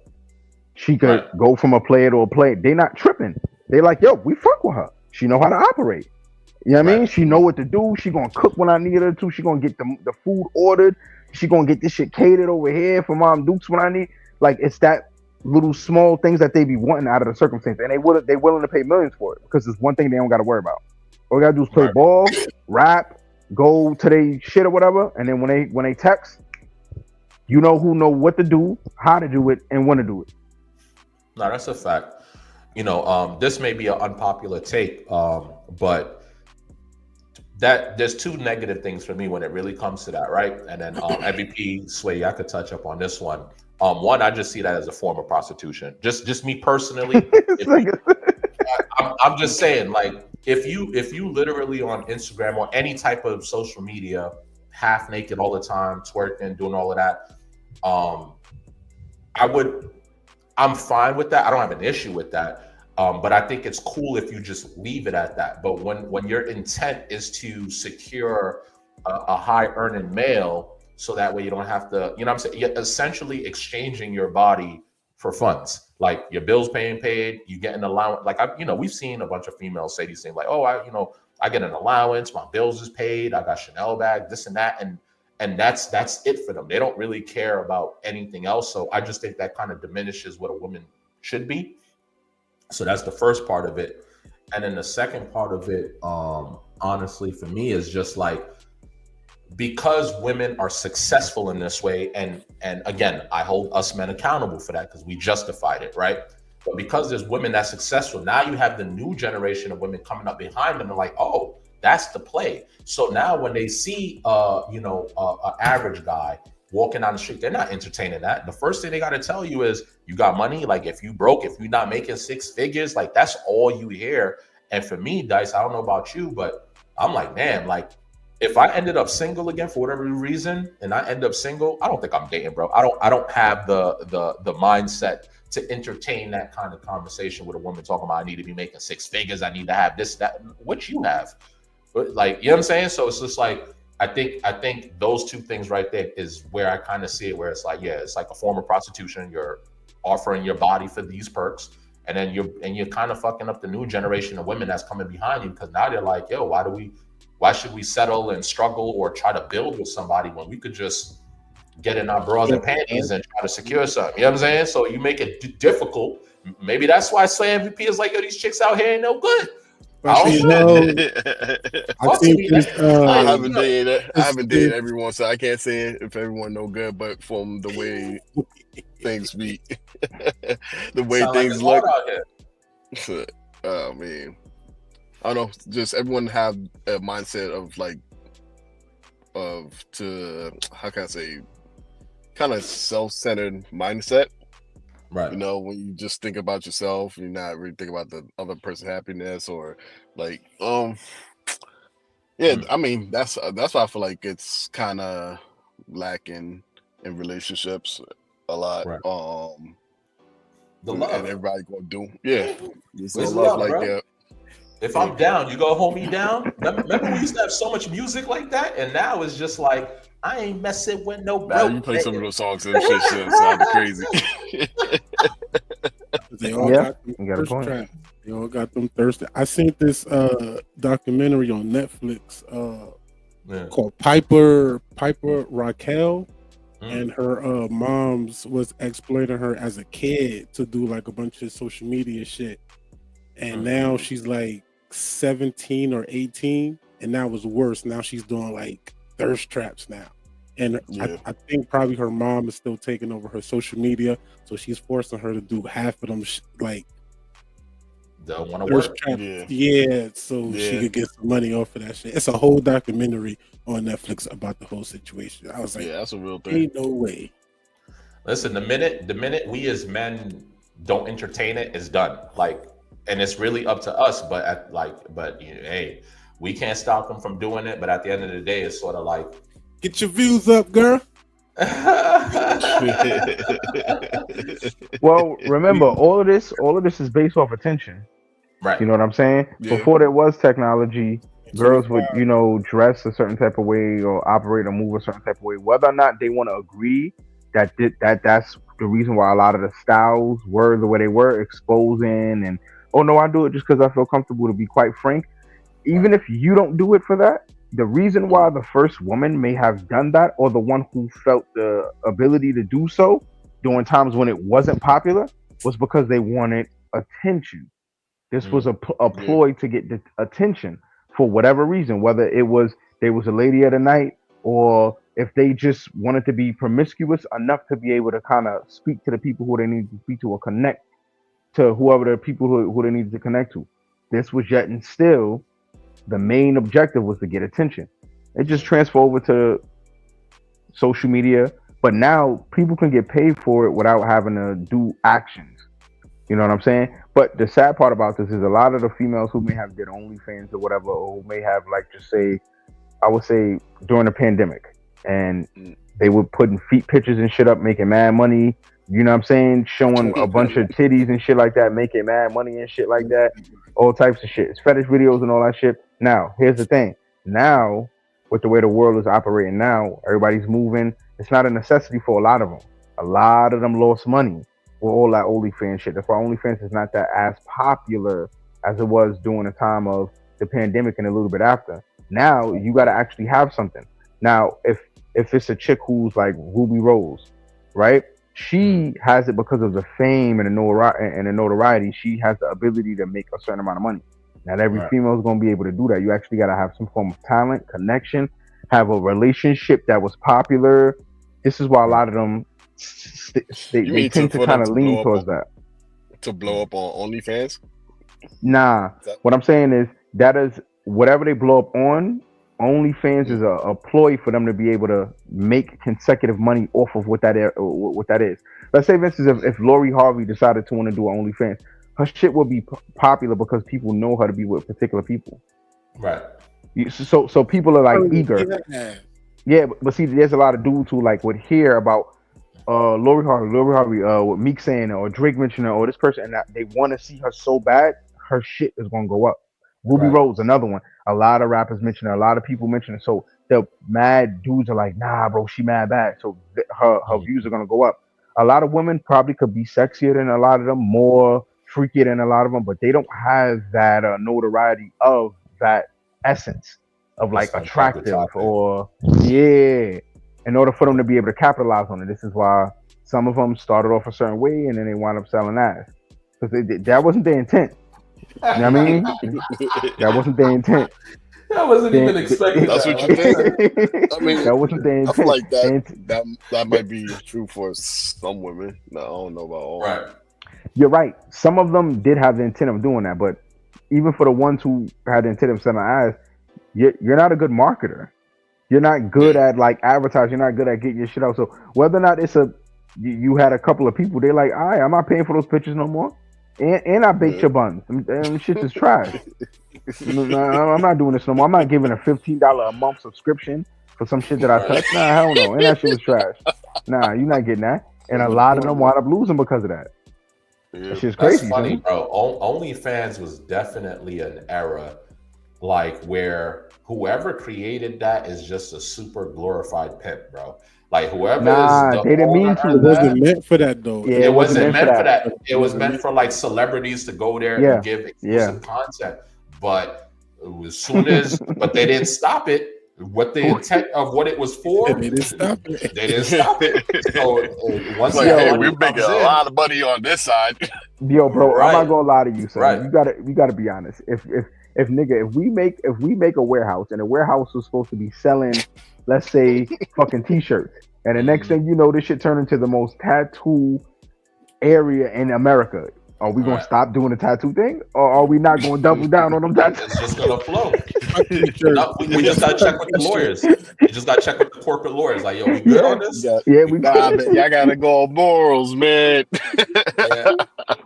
she could go from a player to a player. They not tripping. They like, we fuck with her. She know how to operate. You know what I mean? She know what to do. She gonna cook when I need her to. She gonna get the food ordered. She gonna get this shit catered over here for Mom Dukes when I need. Like it's that little small things that they be wanting out of the circumstance, and they willing to pay millions for it because it's one thing they don't got to worry about. All they gotta do is play ball, rap, go to their shit or whatever, and then when they text, who know what to do, how to do it, and when to do it. No, that's a fact. This may be an unpopular take, but that there's two negative things for me when it really comes to that, right? And then MVP Sway, I could touch up on this one. One, I just see that as a form of prostitution. Just me personally. I'm just saying, like, if you literally on Instagram or any type of social media, half naked all the time, twerking, doing all of that, I'm fine with that. I don't have an issue with that. But I think it's cool if you just leave it at that. But when your intent is to secure a high earning male, so that way you don't have to, what I'm saying? You're essentially exchanging your body for funds. Like your bills being paid, you get an allowance. Like we've seen a bunch of females say these things like, oh, I get an allowance, my bills is paid, I got Chanel bag, this and that, and that's it for them. They don't really care about anything else. So I just think that kind of diminishes what a woman should be. So that's the first part of it. And then the second part of it, honestly, for me is just like, because women are successful in this way, and again, I hold us men accountable for that because we justified it, right? But because there's women that's successful, now you have the new generation of women coming up behind them and like, oh, that's the play. So now when they see, an average guy walking down the street, they're not entertaining that. The first thing they got to tell you is, you got money? Like if you broke, if you're not making six figures, like that's all you hear. And for me, Dice, I don't know about you, but I'm like, man, like if I ended up single again for whatever reason, and I end up single, I don't think I'm dating, bro. I don't have the mindset to entertain that kind of conversation with a woman talking about I need to be making six figures, I need to have this, that, what you have. But like, you know what I'm saying? So it's just like, I think those two things right there is where I kind of see it, where it's like, yeah, it's like a form of prostitution. You're offering your body for these perks, and then you're kind of fucking up the new generation of women that's coming behind you, because now they're like, yo, why should we settle and struggle or try to build with somebody when we could just get in our bras and panties and try to secure something? You know what I'm saying? So you make it difficult. Maybe that's why Slay MVP is like, yo, these chicks out here ain't no good. I haven't dated everyone, so I can't say if everyone no good, but from the way things be, the way things look. Oh man, I don't know. Just everyone have a mindset how can I say, kind of self-centered mindset. Right. When you just think about yourself, you're not really thinking about the other person's happiness or like, yeah, I mean, that's why I feel like it's kind of lacking in relationships a lot. Right. The and love. everybody gonna do. Yeah, it's Where's all the love, love, like bro? yeah. If I'm down, you go hold me down. Remember we used to have so much music like that, and now it's just like I ain't messing with no Now broke you play some of nigga. those songs and shit sounded crazy. They all Yeah, got them you got a thirst point. traps. They all got them thirsty. I seen this documentary on Netflix Yeah. called Piper Raquel, Mm. and her mom's was exploiting her as a kid to do like a bunch of social media shit, and now she's like 17 or 18, and now it's worse. Now she's doing like thirst traps now, and Yeah. I think probably her mom is still taking over her social media, so she's forcing her to do half of them like Don't want to thirst work. traps. Yeah. So she Yeah. could get some money off of that shit. It's a whole documentary on Netflix about the whole situation. I was like, Yeah, that's a real thing. ain't no way. Listen, the minute we as men don't entertain it, it's done. Like, and it's really up to us. But hey, we can't stop them from doing it. But at the end of the day, it's sort of like, Get your views up, girl. Well, remember, all of this is based off attention. right? You know what I'm saying? Yeah. Before there was technology, girls would, 25. dress a certain type of way or operate or move a certain type of way. Whether or not they want to agree that's the reason why a lot of the styles were the way they were, exposing and oh no, I do it just because I feel comfortable. To be quite frank, even if you don't do it for that, the reason why the first woman may have done that, or the one who felt the ability to do so during times when it wasn't popular, was because they wanted attention. This was a ploy to get the attention for whatever reason, whether it was they was a lady of the night, or if they just wanted to be promiscuous enough to be able to kind of speak to the people who they needed to speak to, or connect to whoever the people who they needed to connect to. This was yet and still the main objective was to get attention. It just transferred over to social media, but now people can get paid for it without having to do actions. You know what I'm saying? But the sad part about this is a lot of the females who may have their OnlyFans or whatever, or who may have, like, just say, I would say during the pandemic, and they were putting feet pictures and shit up, making mad money. You know what I'm saying? Showing a bunch of titties and shit like that, making mad money and shit like that. All types of shit. It's fetish videos and all that shit. Now, here's the thing. Now, with the way the world is operating now, everybody's moving. It's not a necessity for a lot of them. A lot of them lost money with all that OnlyFans shit. That's why OnlyFans is not that as popular as it was during the time of the pandemic and a little bit after. Now, you got to actually have something. Now, if it's a chick who's like Ruby Rose, right? She has it because of the fame and the notoriety. She has the ability to make a certain amount of money. Not every female is going to be able to do that. You actually got to have some form of talent, connection, have a relationship that was popular. This is why a lot of them they tend to kind of lean towards that. To blow up on OnlyFans? Nah, what I'm saying is that is whatever they blow up on. OnlyFans is a ploy for them to be able to make consecutive money off of what that is. Let's say, for instance, if Lori Harvey decided to want to do OnlyFans, her shit will be popular because people know her to be with particular people. Right. So people are like eager. Yeah, but see, there's a lot of dudes who like would hear about Lori Harvey, what Meek saying, or Drake mentioning, or this person, and they want to see her so bad, her shit is gonna go up. Ruby Rose, another one. A lot of rappers mention it, a lot of people mention it. So the mad dudes are like, nah, bro, she mad bad. So her views are gonna go up. A lot of women probably could be sexier than a lot of them, more freakier than a lot of them, but they don't have that notoriety of that essence of like attractive or in order for them to be able to capitalize on it. This is why some of them started off a certain way and then they wind up selling ass, because that wasn't their intent. You know what I mean? That wasn't their intent. I wasn't even expecting That's that. what you think? I mean, that wasn't their intent. I feel like that might be true for some women. No, I don't know about all. Right. You're right. Some of them did have the intent of doing that, but even for the ones who had the intent of selling ass, you're not a good marketer. You're not good at like advertising. You're not good at getting your shit out. So whether or not you had a couple of people, they're like, all right, I'm not paying for those pictures no more. And I baked your buns. Them shit is trash. No, I'm not doing this no more. I'm not giving a $15 a month subscription for some shit that I touched. Nah, hell no. And that shit was trash. Nah, you're not getting that. And a lot of them wind up losing because of that. That shit's That's crazy, funny, son. bro. OnlyFans was definitely an era like where whoever created that is just a super glorified pimp, bro. Like whoever is Nah, the they didn't mean owner to. It of that, wasn't meant for that though. Yeah, it wasn't meant for meant for that. that. It was meant for like celebrities to go there Yeah, and give exclusive content. But as soon as, but they didn't stop it. What the intent of what it was for, They didn't stop it. they didn't stop it. So once Like, that hey, money we're making comes a in, lot of money on this side. Yo, bro, I'm Right. not gonna lie to you, son. Right. You gotta be honest. If nigga, if we make a warehouse and the warehouse was supposed to be selling, let's say, fucking t-shirts, and the next thing you know, this shit turned into the most tattoo area in America. Are we gonna Right. stop doing the tattoo thing, or are we not gonna double down on them tattoos? it's just gonna flow. T-shirt. No, we just gotta check with the lawyers. You just gotta check with the corporate lawyers. Like, yo, we good on this? Yeah, we y'all gotta go on morals, man. Yeah.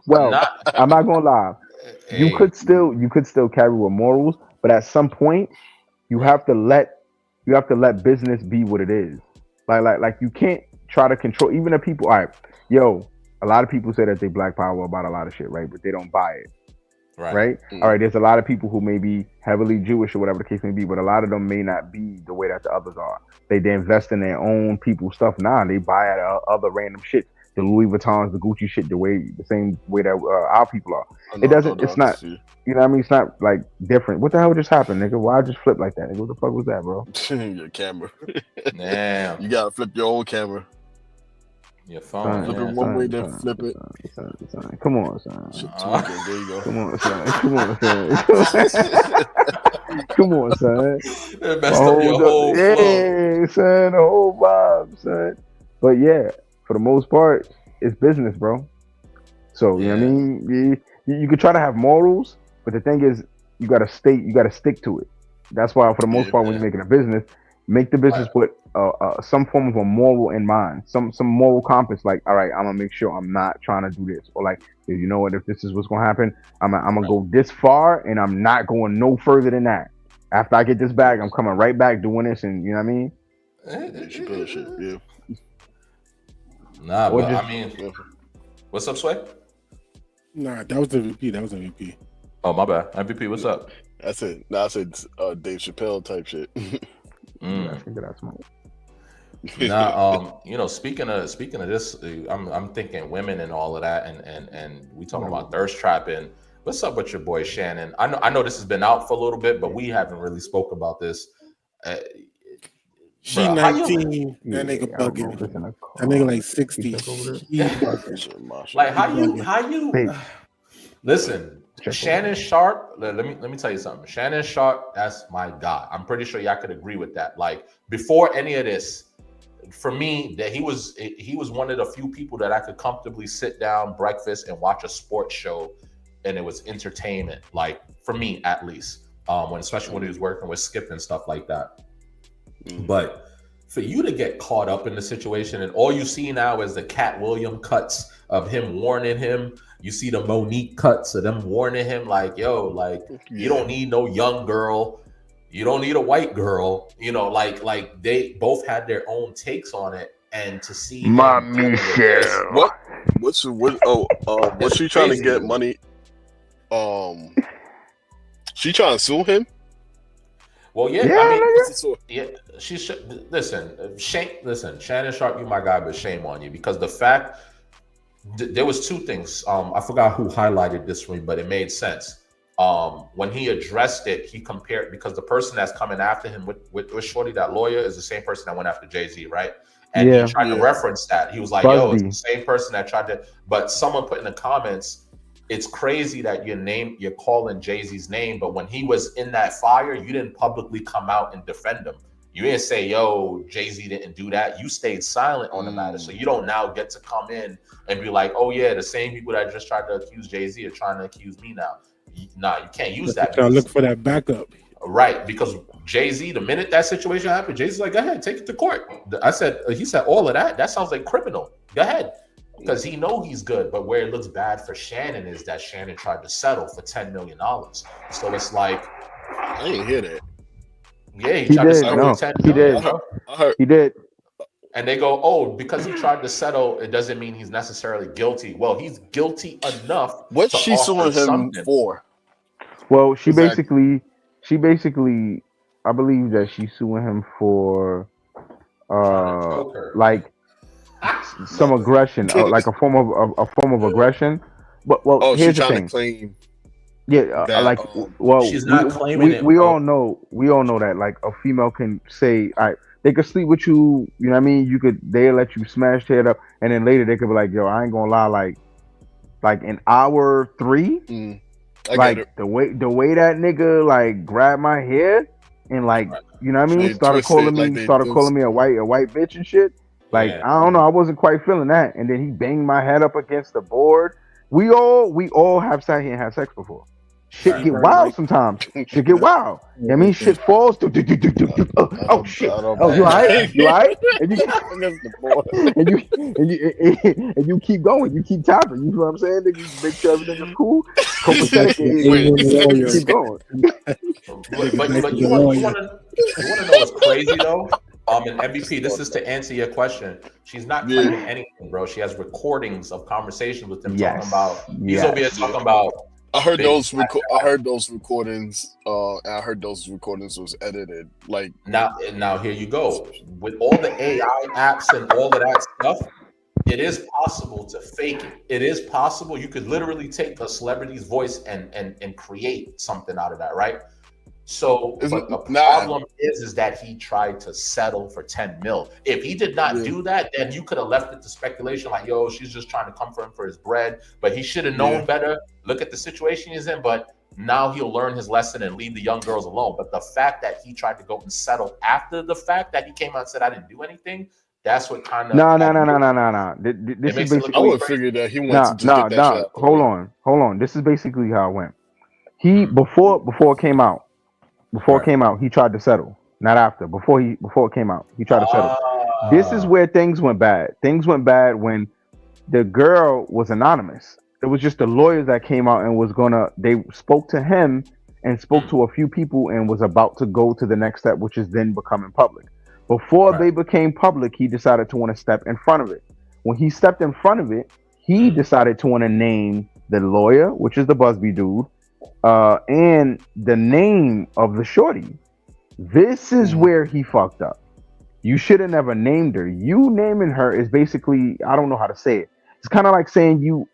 Well, I'm not gonna lie. Hey, You could still carry with morals, but at some point, you have to let business be what it is. Like you can't try to control even the people. All right, yo, a lot of people say that they black power about a lot of shit, right? But they don't buy it, right? All right, there's a lot of people who may be heavily Jewish or whatever the case may be, but a lot of them may not be the way that the others are. They invest in their own people's stuff. Nah, they buy at other random shit. The Louis Vuittons, the Gucci shit, the same way that our people are. It's not, you know what I mean? It's not like different. What the hell just happened, nigga? Why I just flip like that? Nigga? What the fuck was that, bro? Your camera. damn, You gotta flip your own camera. your phone. Flip Yeah. it one way, then flip it. Son. Come on, son. Shit, tweaking. There you go. Come on, son. Come on, son. It messed up your whole flow. Yeah, son. The whole vibe, son. But yeah, for the most part, it's business, bro. So you know what I mean? You could try to have morals, but the thing is, you gotta stick to it. That's why, for the most part, when you're making a business, make the business with some form of a moral in mind, some moral compass. Like, all right, I'm gonna make sure I'm not trying to do this, or like, you know what, if this is what's gonna happen, I'm gonna go this far, and I'm not going no further than that. After I get this bag, I'm coming right back doing this, and you know what I mean? Yeah. Nah, Or but just- I mean, what's up, Sway? Nah, that was MVP. Oh, my bad. MVP, what's up? That's it. Nah, I said Dave Chappelle type shit. Now, you know, speaking of this, I'm thinking women and all of that, and we talking about thirst trapping. What's up with your boy Shannon? I know this has been out for a little bit, but we haven't really spoke about this. She Bruh, 19. That nigga bugging. That nigga like 60. He bugging. Like how you listen, Shannon Sharp. Let me tell you something. Shannon Sharp, that's my guy. I'm pretty sure y'all could agree with that. Like before any of this, for me, that he was one of the few people that I could comfortably sit down, breakfast, and watch a sports show, and it was entertainment. Like for me, at least, especially when he was working with Skip and stuff like that. But for you to get caught up in the situation, and all you see now is the Cat William cuts of him warning him. You see the Monique cuts of them warning him, like, yo, like, you don't need no young girl. You don't need a white girl. You know, like they both had their own takes on it. And to see Michelle. What's she trying to get money? She trying to sue him? Well, yeah, Yeah, I mean, yeah, she should listen. Shannon Sharp, you my guy, but shame on you, because the fact there was two things. I forgot who highlighted this for me, but it made sense. When he addressed it, he compared, because the person that's coming after him with Shorty, that lawyer, is the same person that went after Jay-Z, right? And he tried to reference that. He was like, yo, it's the same person that tried to, but someone put in the comments, it's crazy that you're calling Jay-Z's name, but when he was in that fire, you didn't publicly come out and defend him. You didn't say, yo, Jay-Z didn't do that. You stayed silent on the matter. So you don't now get to come in and be like, oh yeah, the same people that just tried to accuse Jay-Z are trying to accuse me now. Nah, you can't use that. Trying to look for that backup. Right, because Jay-Z, the minute that situation happened, Jay-Z's like, go ahead, take it to court. He said all of that sounds like criminal. Go ahead. Because he know he's good, but where it looks bad for Shannon is that Shannon tried to settle for $10 million. So it's like, I didn't hear that. Yeah, he tried to settle for $10 million. He did. I heard. He did. and they go, "Oh, because he tried to settle, it doesn't mean he's necessarily guilty." Well, he's guilty enough. What's to she offer suing him something. for? Well, she Exactly. basically, I believe that she's suing him for, Trying to choke her. like some aggression, like a form of aggression. But well, Oh, here's she's the trying thing. to claim Yeah, that. like, well, She's not claiming we, it, we bro. all know that like a female can say, all right, they could sleep with you, you know what I mean? They'll let you smash their head up, and then later they could be like, yo, I ain't gonna lie, like in hour 3, I like get it. the way that nigga like grabbed my hair and like, you know what I mean, They started twist it like they calling me a white bitch and shit. Like, Yeah. I don't know, I wasn't quite feeling that. And then he banged my head up against the board. We all have sat here and had sex before. Shit Right. get wild sometimes. Shit get wild. I mean, shit falls. Oh shit. I don't Oh, you alright? You alright? And Against the board. you keep going. You keep tapping. You know what I'm saying? Nigga, you make sure everything is cool. Copacetic. Wait. Keep going. But you want to know what's crazy though? And MVP, this is to answer your question. She's not claiming anything, bro. She has recordings of conversations with them talking about. He's over here talking about. I heard those recordings. And I heard those recordings was edited. Like Now here you go. With all the AI apps and all of that stuff, it is possible to fake it. It is possible. You could literally take a celebrity's voice and create something out of that, right? So but the problem is that he tried to settle for 10 mil. If he did not do that, then you could have left it to speculation like, yo, she's just trying to come for him for his bread. But he should have known better. Look at the situation he's in. But now he'll learn his lesson and leave the young girls alone. But the fact that he tried to go and settle after the fact that he came out and said, I didn't do anything, that's what kind of... No. This is basically... I would figure that he wanted to just get that shit. Hold on. This is basically how it went. He, before it came out, he tried to settle. Not after. Before it came out, he tried to settle. This is where things went bad. Things went bad when the girl was anonymous. It was just the lawyers that came out and they spoke to him and spoke to a few people and was about to go to the next step, which is then becoming public. Before they became public, he decided to want to step in front of it. When he stepped in front of it, he decided to want to name the lawyer, which is the Busby dude, and the name of the shorty. This is where he fucked up. You should have never named her. You naming her is basically, I don't know how to say it. It's kind of like saying you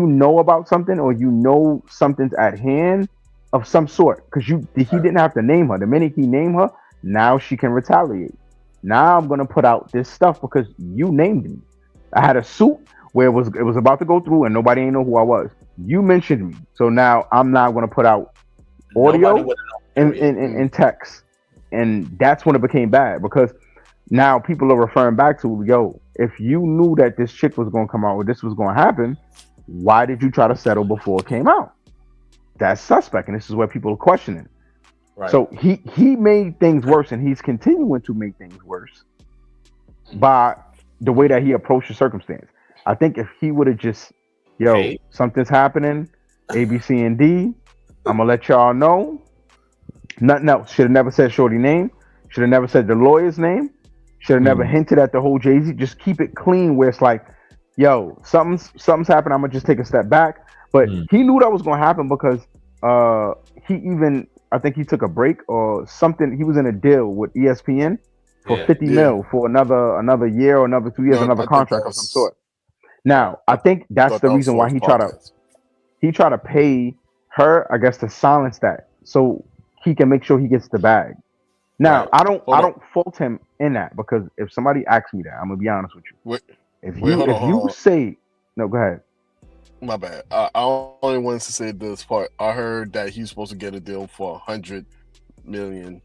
know about something or you know something's at hand of some sort, because he didn't have to name her. The minute he named her, now she can retaliate. Now I'm gonna put out this stuff because you named me. I had a suit where it was about to go through and nobody ain't know who I was. You mentioned me, so now I'm now gonna put out audio and text, and that's when it became bad, because now people are referring back to, yo, if you knew that this chick was gonna come out or this was gonna happen, why did you try to settle before it came out? That's suspect, and this is where people are questioning. Right. So he made things worse, and he's continuing to make things worse by the way that he approached the circumstance. I think if he would have just, something's happening, A, B, C, and D, I'm gonna let y'all know. Nothing else. Should have never said shorty name. Should have never said the lawyer's name. Should have never hinted at the whole Jay-Z. Just keep it clean where it's like, yo, something's happened. I'm gonna just take a step back. But he knew that was gonna happen because I think he took a break or something. He was in a deal with ESPN for 50 mil for another year or another 2 years, another contract of some sort. Now, I think that's the reason why he tried to pay her, I guess, to silence that so he can make sure he gets the bag. Now, I don't fault him in that, because if somebody asks me that, I'm gonna be honest with you. If you say no, go ahead. My bad. I only wanted to say this part. I heard that he's supposed to get a deal for 100 million.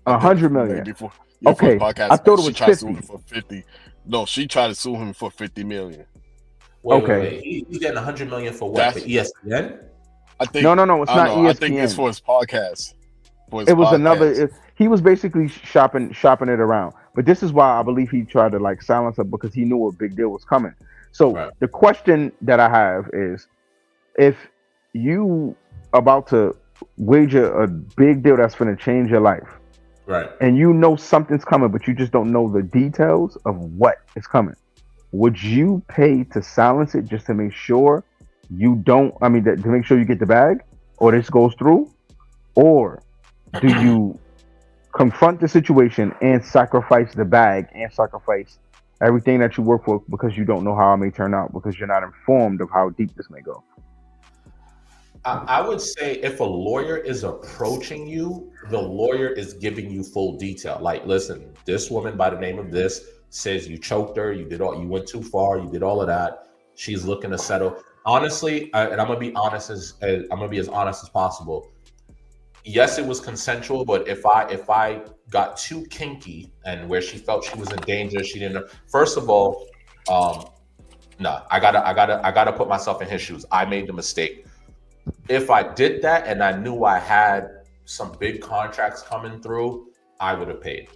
100 million. Before, okay. Podcast, I thought it was 50. Sue him for 50. No, she tried to sue him for 50 million. Wait. He's getting 100 million for what? For ESPN? I think. No. It's not ESPN. I think it's for his podcast. He was basically shopping it around. But this is why I believe he tried to like silence her, because he knew a big deal was coming. So the question that I have is, if you about to wager a big deal that's going to change your life, Right. and you know something's coming, but you just don't know the details of what is coming, would you pay to silence it just to make sure you don't? I mean, to make sure you get the bag, or this goes through, or do you confront the situation and sacrifice the bag and sacrifice everything that you work for because you don't know how it may turn out because you're not informed of how deep this may go? I would say if a lawyer is approaching you, the lawyer is giving you full detail. Like, listen, this woman by the name of this says you choked her, you went too far, you did all of that. She's looking to settle. Honestly, and I'm gonna be honest as honest as possible. Yes, it was consensual, but if I got too kinky and where she felt she was in danger, she didn't know. First of all, no, I gotta put myself in his shoes. I made the mistake. If I did that and I knew I had some big contracts coming through, I would have paid.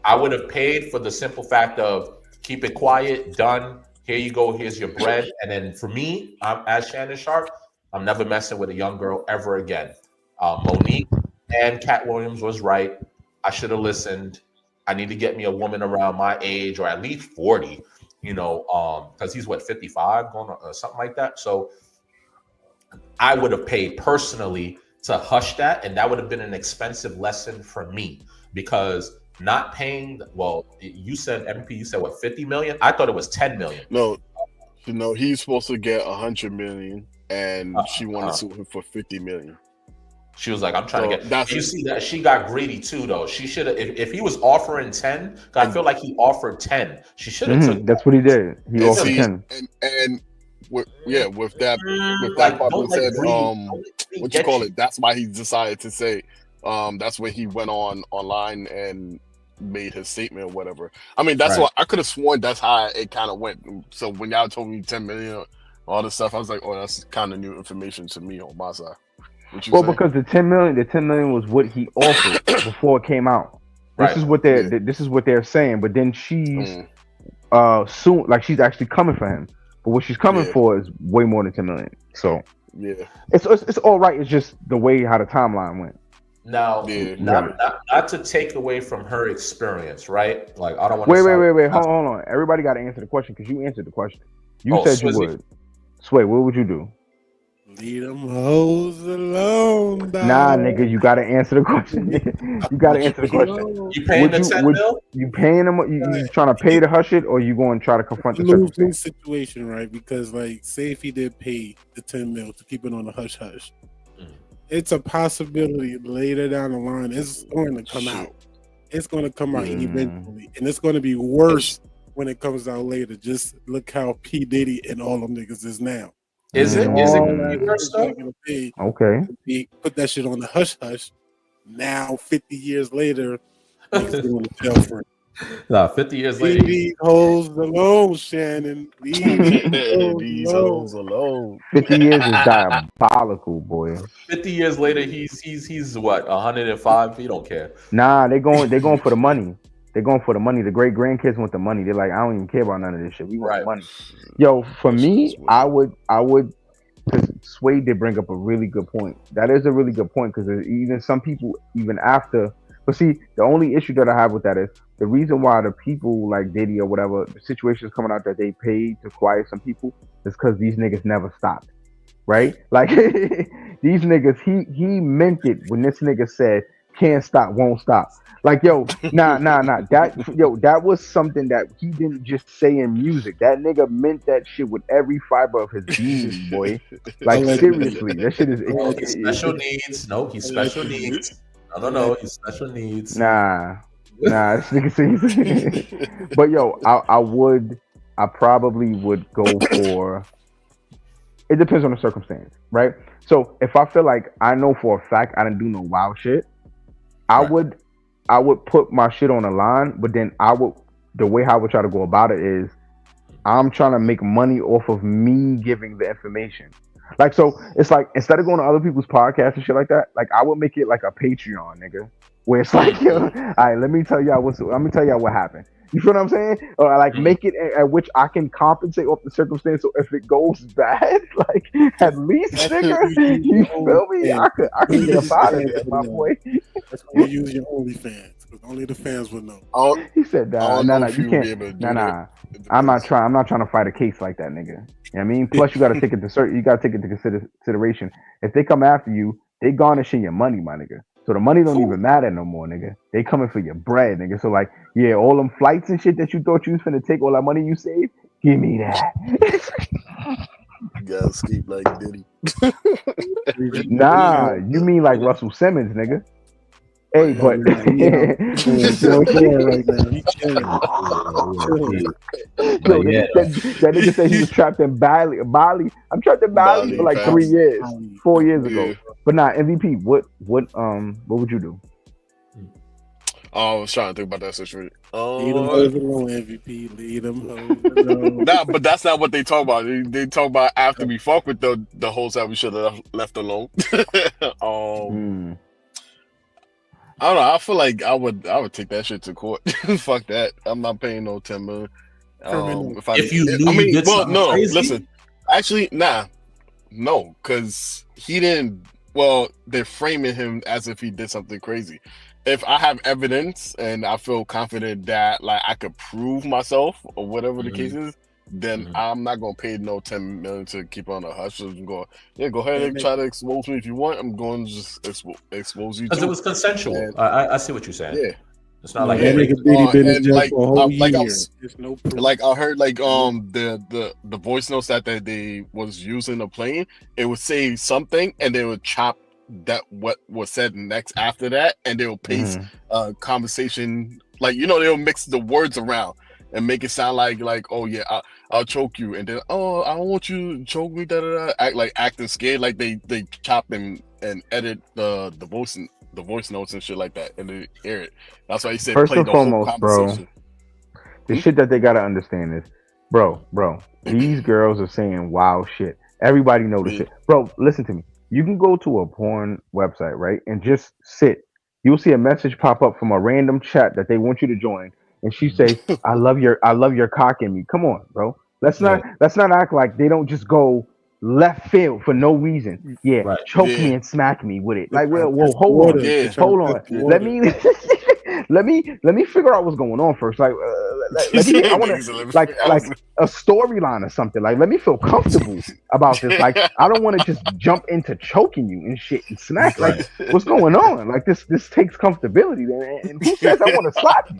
I would have paid for the simple fact of keep it quiet, done. Here you go. Here's your bread. And then for me, as Shannon Sharp, I'm never messing with a young girl ever again. Monique and Cat Williams was right. I should have listened. I need to get me a woman around my age or at least 40, because he's 55 going on, something like that. So I would have paid personally to hush that, and that would have been an expensive lesson for me because not paying. Well, you said MVP. You said what, 50 million? I thought it was 10 million. No, he's supposed to get 100 million, and she wanted to sue him for 50 million. She was like, "I'm trying to get." You see that she got greedy too, though. She should have. If he was offering 10, I feel like he offered 10. She should have took. That's what he did. He offered 10. And with that part that said, what you call it? That's why he decided to say, that's when he went online and made his statement or whatever. I mean, that's what I could have sworn that's how it kind of went. So when y'all told me 10 million, all this stuff, I was like, oh, that's kind of new information to me on my side. Well, because the 10 million was what he offered before it came out. This is what they're saying. But then she's soon, like she's actually coming for him. But what she's coming for is way more than 10 million. So it's all right. It's just the way how the timeline went. Now, not to take away from her experience, right? Like I don't want. Wait. Hold on. Everybody got to answer the question because you answered the question. You said you would. Sway, what would you do? Leave them hoes alone, dog. Nah, nigga, you gotta answer the question. You gotta answer the question. You paying the 10 mil? You paying them? You trying to pay to hush it, or you going to try to confront the losing situation, right? Because, like, say if he did pay the 10 mil to keep it on the hush hush, it's a possibility later down the line it's going to come out. It's going to come out eventually, and it's going to be worse when it comes out later. Just look how P Diddy and all them niggas is now. Is it worse though? Okay. He put that shit on the hush hush. Now, 50 years later, he's going to jail for it. Nah, 50 years later. Leave these hoes alone, Shannon. Leave these hoes alone. 50 years is diabolical, boy. 50 years later, he's what, 105? He don't care. Nah, they're going for the money. They're going for the money. The great grandkids want the money. They're like, I don't even care about none of this shit. We want the money. Yo, for me, I would. Because Sway did bring up a really good point. That is a really good point because even some people, even after. But see, the only issue that I have with that is the reason why the people like Diddy or whatever, the situation is coming out that they paid to quiet some people is because these niggas never stopped. Right? Like these niggas, he meant it when this nigga said, can't stop, won't stop. Like, yo, nah. That was something that he didn't just say in music. That nigga meant that shit with every fiber of his being, boy. Like, seriously, that shit is. He's special needs. No, he's special needs. No, he's special needs. Nah, this nigga. But yo, I probably would go for. It depends on the circumstance, right? So if I feel like I know for a fact I didn't do no wild shit, I would put my shit on the line, but then the way I would try to go about it is I'm trying to make money off of me giving the information. Like, so it's like, instead of going to other people's podcasts and shit like that, like I would make it like a Patreon, nigga, where it's like, yo, all right, let me tell y'all what happened. You feel what I'm saying? Or like make it at which I can compensate off the circumstance. So if it goes bad, like at least, nigga, you feel me? I could get up out of here, my boy. That's when you use your OnlyFans, because only the fans will know. He said, I don't nah, know nah, if you you'll be can't. able to do Nah, nah. that. It I'm not depends. trying to fight a case like that, nigga. You know what I mean? Plus, you got to take into consideration. If they come after you, they garnishing your money, my nigga. So the money don't even matter no more, nigga. They coming for your bread, nigga. So like, yeah, all them flights and shit that you thought you was finna take, all that money you saved, give me that. You gotta escape like Diddy. Nah, you mean like Russell Simmons, nigga. Hey, Right. but Joe Boy right now. He chilling. yo, that nigga said he was trapped in Bali. I'm trapped in Bali Bali, for like facts. 3 years, 4 years Yeah. ago. But nah, MVP. What would you do? I was trying to think about that situation. Leave them hoes alone, MVP. Leave them hoes alone. Nah, but that's not what they talk about. They talk about after we fuck with the hoes that we should have left alone. I don't know. I feel like I would take that shit to court. Fuck that. I'm not paying no 10 million. If you knew you did something crazy? Listen. Actually, nah, no, because he didn't. Well, they're framing him as if he did something crazy. If I have evidence and I feel confident that like I could prove myself or whatever the case is, then I'm not gonna pay no 10 million to keep on a hush. I'm going, go ahead and try to expose me if you want. I'm going to just expose you because it was consensual. And, I see what you're saying. Yeah, it's not like that nigga Diddy been in jail like, for a whole year. There's no proof. Like I heard, like the voice notes that they was using the plane, it would say something and they would chop that what was said next after that, and they will paste conversation, like they'll mix the words around and make it sound like oh yeah, I'll choke you, and then oh I don't want you to choke me, acting scared, like they chop and edit the voice notes and shit like that, and they hear it. That's why he said First play and the whole foremost, bro, conversation. the shit that they gotta understand is, bro, these girls are saying wild shit. Everybody know the shit, bro. Listen to me. You can go to a porn website, right, and just sit. You'll see a message pop up from a random chat that they want you to join, and she say, "I love your cock in me." Come on, bro. Let's not act like they don't just go left field for no reason. Yeah, choke me and smack me with it. Like, well, hold on, hold on. Let me let me figure out what's going on first. Like, let me. I want to like a storyline or something. Like, let me feel comfortable about this. Like, I don't want to just jump into choking you and shit and smack. Like, what's going on? Like, this takes comfortability. And who says I want to slap you?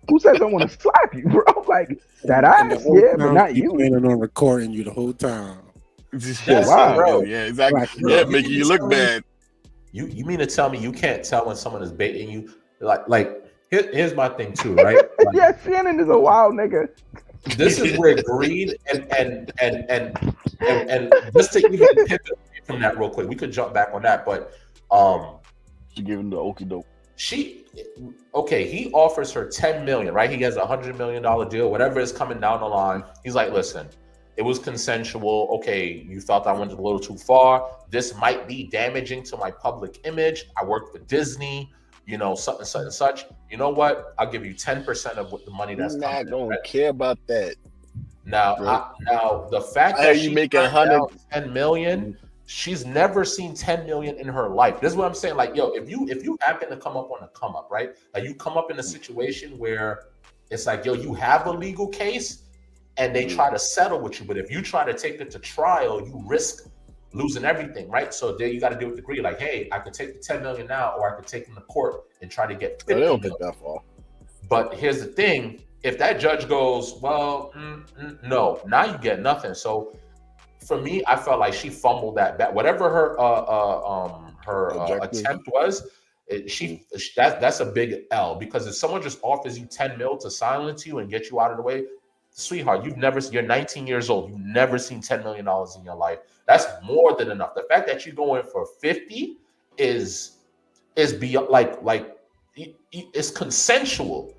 Who says I want to slap you, bro? Like that ass, yeah, but not you. Planning on recording you the whole time. Wow, bro. Yeah, exactly. Yeah, making you look bad. You mean to tell me you can't tell when someone is baiting you? Like here's my thing too, right? Like, yeah, Shannon is a wild nigga. This is where greed and just to even pivot from that real quick, we could jump back on that, but she giving the okie doke. He offers her 10 million, right? He has $100 million deal, whatever is coming down the line. He's like, listen, it was consensual. Okay, you felt I went a little too far. This might be damaging to my public image. I work for Disney, such. You know what? I'll give you 10% of what the money that's coming. I don't care about that. Now the fact that you make 10 million. She's never seen 10 million in her life. This is what I'm saying. Like, yo, if you happen to come up on a come up, right? Like you come up in a situation where it's like, yo, you have a legal case and they try to settle with you. But if you try to take it to trial, you risk losing everything, right? So there you got to deal with the greed. Like, hey, I could take the 10 million now, or I could take them to court and try to get 50 they don't million. think that far. But here's the thing. If that judge goes, well, no, now you get nothing. So for me, I felt like she fumbled that bet. Whatever her attempt was, that's a big L, because if someone just offers you 10 mil to silence you and get you out of the way, sweetheart, you're 19 years old. You've never seen $10 million in your life. That's more than enough. The fact that you're going for 50 is beyond like it's consensual.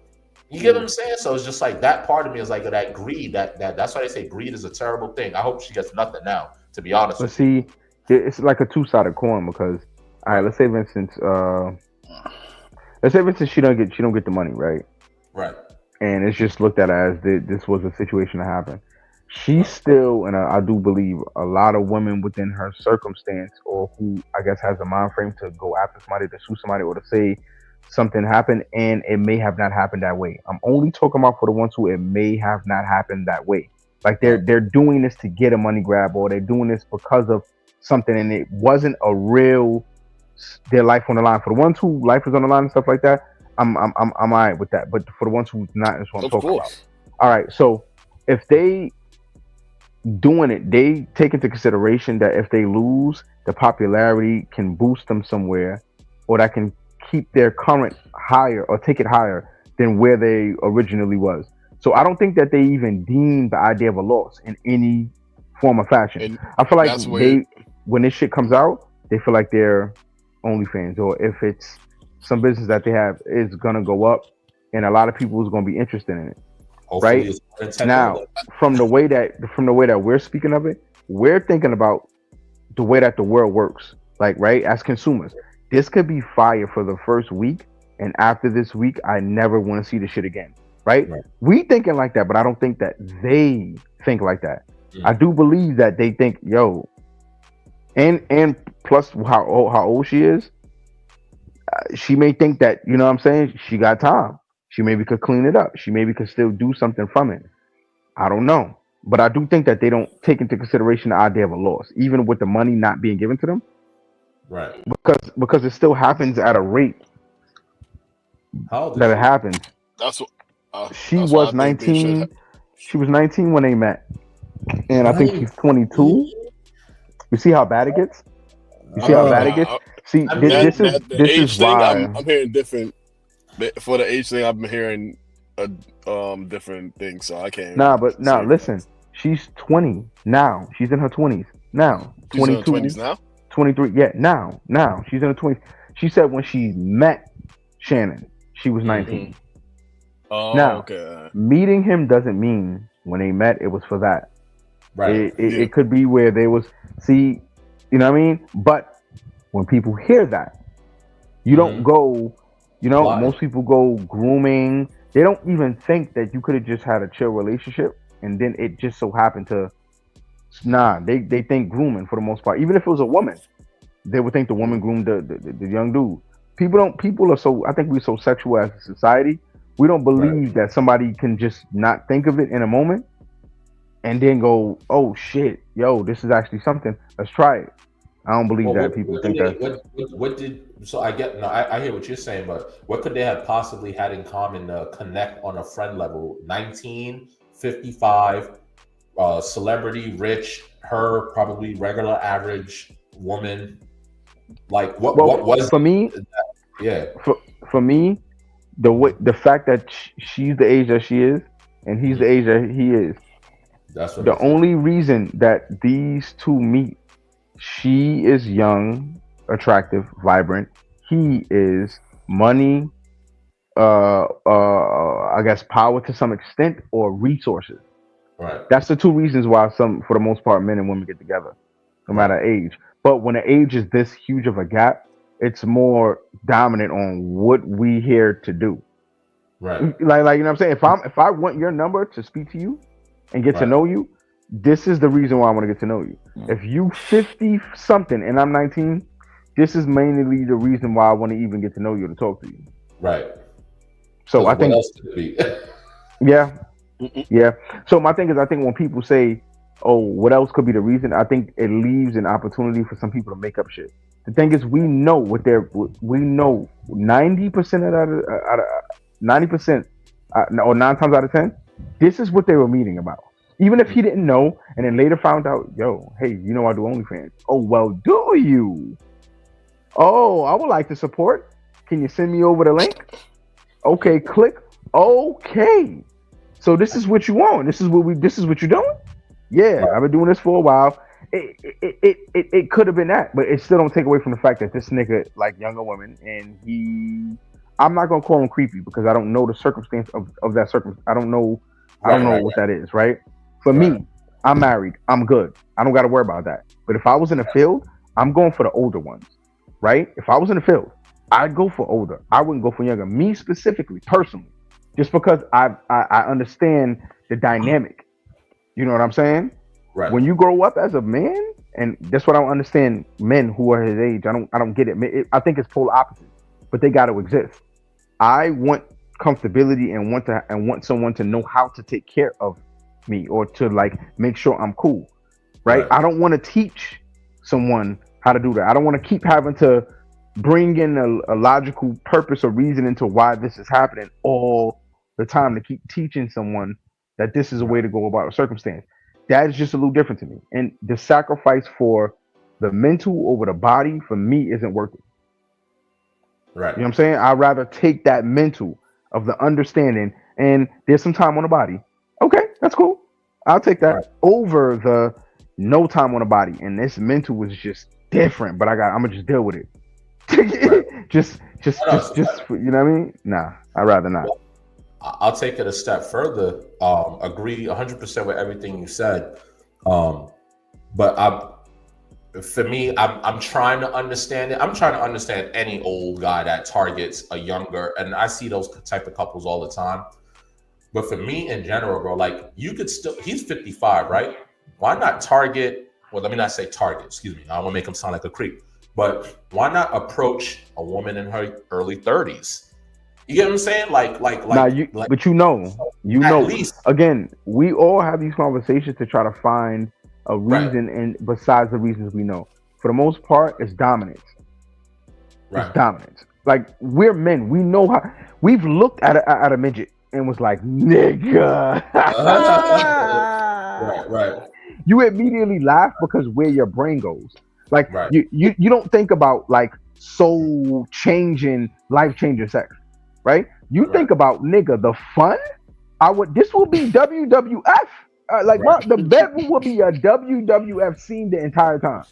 You get what I'm saying? So it's just like that part of me is like that greed. That's why they say greed is a terrible thing. I hope she gets nothing now, to be honest. But see, it's like a two-sided coin, because all right, let's say for instance she don't get the money, right? Right. And it's just looked at as this was a situation that happened. she's still, and I do believe a lot of women within her circumstance, or who I guess has a mind frame to go after somebody, to sue somebody, or to say something happened, and it may have not happened that way. I'm only talking about for the ones who it may have not happened that way. Like they're doing this to get a money grab, or they're doing this because of something, and it wasn't a real their life on the line. For the ones who life is on the line and stuff like that, I'm alright with that. But for the ones who's not, that's what I'm talking about. All right, so if they doing it, they take into consideration that if they lose, the popularity can boost them somewhere, or that can keep their current higher or take it higher than where they originally was. So I don't think that they even deem the idea of a loss in any form or fashion. And I feel like when this shit comes out, they feel like they're OnlyFans, or if it's some business that they have, is gonna go up, and a lot of people is gonna be interested in it. Hopefully, right now, from the way that we're speaking of it, we're thinking about the way that the world works. Like, right, as consumers, this could be fire for the first week, and after this week, I never want to see the shit again. Right? We thinking like that, but I don't think that they think like that. I do believe that they think, yo, and plus how old she is, she may think that, you know what I'm saying, she got time. She maybe could clean it up. She maybe could still do something from it. I don't know. But I do think that they don't take into consideration the idea of a loss, even with the money not being given to them. Right. Because it still happens at a rate that it happens. That's what she was 19. She was 19 when they met. And I think she's 22. You see how bad it gets? You see how bad it gets? See, this is why I'm hearing different. For the age thing, I've been hearing different things, so I can't. Listen, she's 20 now. She's in her 20s now. 22, she's in her 20s now. 23, yeah, now she's in her 20s. She said when she met Shannon, she was 19. Oh, now, okay. Meeting him doesn't mean when they met it was for that. Right. It could be where they was, see, you know what I mean? But when people hear that, you don't go, you know, most people go grooming. They don't even think that you could have just had a chill relationship and then it just so happened to, they think grooming for the most part. Even if it was a woman, they would think the woman groomed the young dude. People are so, I think we're so sexual as a society. We don't believe that somebody can just not think of it in a moment and then go, oh shit, yo, this is actually something. Let's try it. I don't believe that people think that. So I get, no, I hear what you're saying, but what could they have possibly had in common to connect on a friend level? 19, 55, celebrity, rich, her probably regular average woman. Like what was for me? Yeah, for me, the fact that she's the age that she is and he's the age that he is. That's what the only reason that these two meet. She is young, attractive, vibrant. He is money, I guess power to some extent, or resources. Right. That's the two reasons why for the most part, men and women get together, no matter age. But when the age is this huge of a gap, it's more dominant on what we here to do. Right. Like you know what I'm saying? If I want your number to speak to you and get to know you, this is the reason why I want to get to know you. If you 50 something and I'm 19, this is mainly the reason why I want to even get to know you, to talk to you. Right. So I think, what else could it be? yeah. So my thing is, I think when people say, "Oh, what else could be the reason?" I think it leaves an opportunity for some people to make up shit. The thing is, we know we know 90% out of 90%, or 9 times out of 10, this is what they were meeting about. Even if he didn't know, and then later found out, yo, hey, you know I do OnlyFans. Oh, well, do you? Oh, I would like to support. Can you send me over the link? Okay, click. Okay. So this is what you want. This is what you're doing? Yeah, I've been doing this for a while. It could have been that, but it still don't take away from the fact that this nigga like younger women, and I'm not gonna call him creepy because I don't know the circumstance of that circumstance. I don't know what that is, right? For me, I'm married. I'm good. I don't got to worry about that. But if I was in the field, I'm going for the older ones, right? If I was in the field, I'd go for older. I wouldn't go for younger. Me specifically, personally, just because I understand the dynamic. You know what I'm saying? Right. When you grow up as a man, and that's what I don't understand. Men who are his age, I don't get it. I think it's polar opposite, but they got to exist. I want comfortability and want someone to know how to take care of me or to like make sure I'm cool, right? I don't want to teach someone how to do that. I don't want to keep having to bring in a logical purpose or reason into why this is happening all the time to keep teaching someone that this is a way to go about a circumstance. That is just a little different to me. And the sacrifice for the mental over the body for me isn't worth it. Right. You know what I'm saying? I'd rather take that mental of the understanding and there's some time on the body. Okay, that's cool. I'll take that over the no time on the body. And this mental was just different, but I'm gonna just deal with it. just you know what I mean? Nah, I'd rather not. Well, I'll take it a step further. Agree 100% with everything you said. But for me, I'm trying to understand it. I'm trying to understand any old guy that targets a younger, and I see those type of couples all the time. But for me in general, bro, like you could still, he's 55, right? Why not target, well, let me not say target, excuse me. I don't want to make him sound like a creep, but why not approach a woman in her early 30s? You get what I'm saying? But you know, least. Again, we all have these conversations to try to find a reason, and besides the reasons we know, for the most part, it's dominance. Right. It's dominance. Like we're men, we know how. We've looked at a midget and was like, nigga. Right. You immediately laugh because where your brain goes. Like you don't think about like soul changing, life changing sex, right? You think about nigga, the fun. This will be WWF. The bedroom will be a WWF scene the entire time.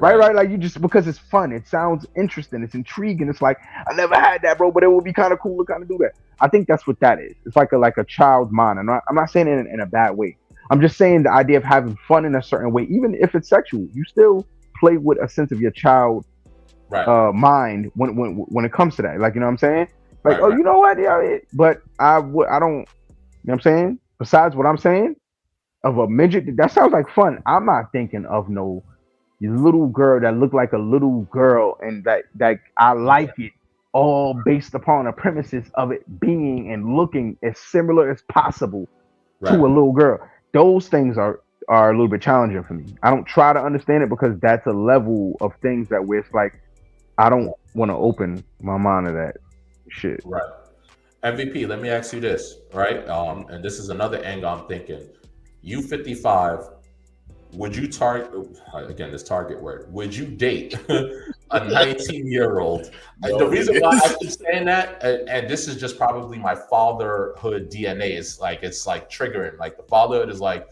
Right. Like you just because it's fun. It sounds interesting. It's intriguing. It's like I never had that, bro, but it would be kind of cool to kind of do that. I think that's what that is. It's like a child's mind. I'm not saying it in a bad way. I'm just saying the idea of having fun in a certain way, even if it's sexual, you still play with a sense of your child mind when it comes to that. Like, you know what I'm saying? Like, you know what? Yeah, but I don't, you know what I'm saying? Besides what I'm saying of a midget, that sounds like fun. I'm not thinking of no little girl that looked like a little girl and that I like it all based upon the premises of it being and looking as similar as possible to a little girl. Those things are a little bit challenging for me. I don't try to understand it because that's a level of things that where it's like I don't want to open my mind to that shit. Right. MVP, let me ask you this, right? And this is another angle I'm thinking. You 55, would you this target word, would you date a 19-year-old? The reason why I keep saying that, and this is just probably my fatherhood DNA, is like, it's like triggering. Like the fatherhood is like,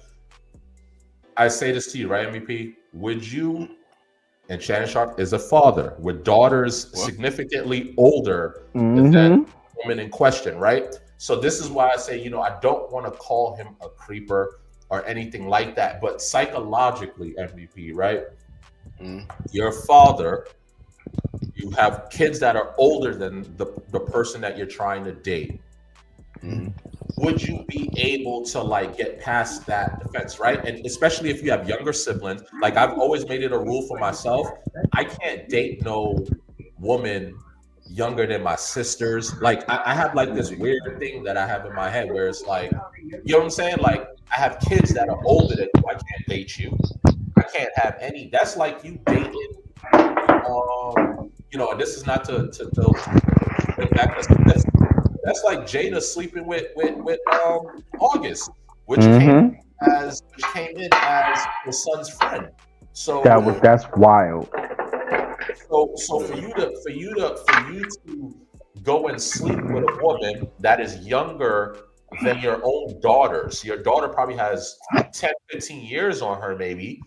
I say this to you, right, MVP? Would you, and Shannon Sharp is a father with daughters significantly older than the woman in question, right? So this is why I say, I don't want to call him a creeper or anything like that, but psychologically, MVP, right? Your father, you have kids that are older than the person that you're trying to date. Would you be able to like get past that defense, right? And especially if you have younger siblings, like I've always made it a rule for myself, I can't date no woman younger than my sisters. Like I have like this weird thing that I have in my head where it's like, you know what I'm saying? Like I have kids that are older than you. I can't date you. I can't have any. That's like you dating, and this is not to bring back this. That's like Jada sleeping with August, which came in as the son's friend. So that's wild. So for you to go and sleep with a woman that is younger than your own daughters, your daughter probably has 10, 15 years on her, maybe.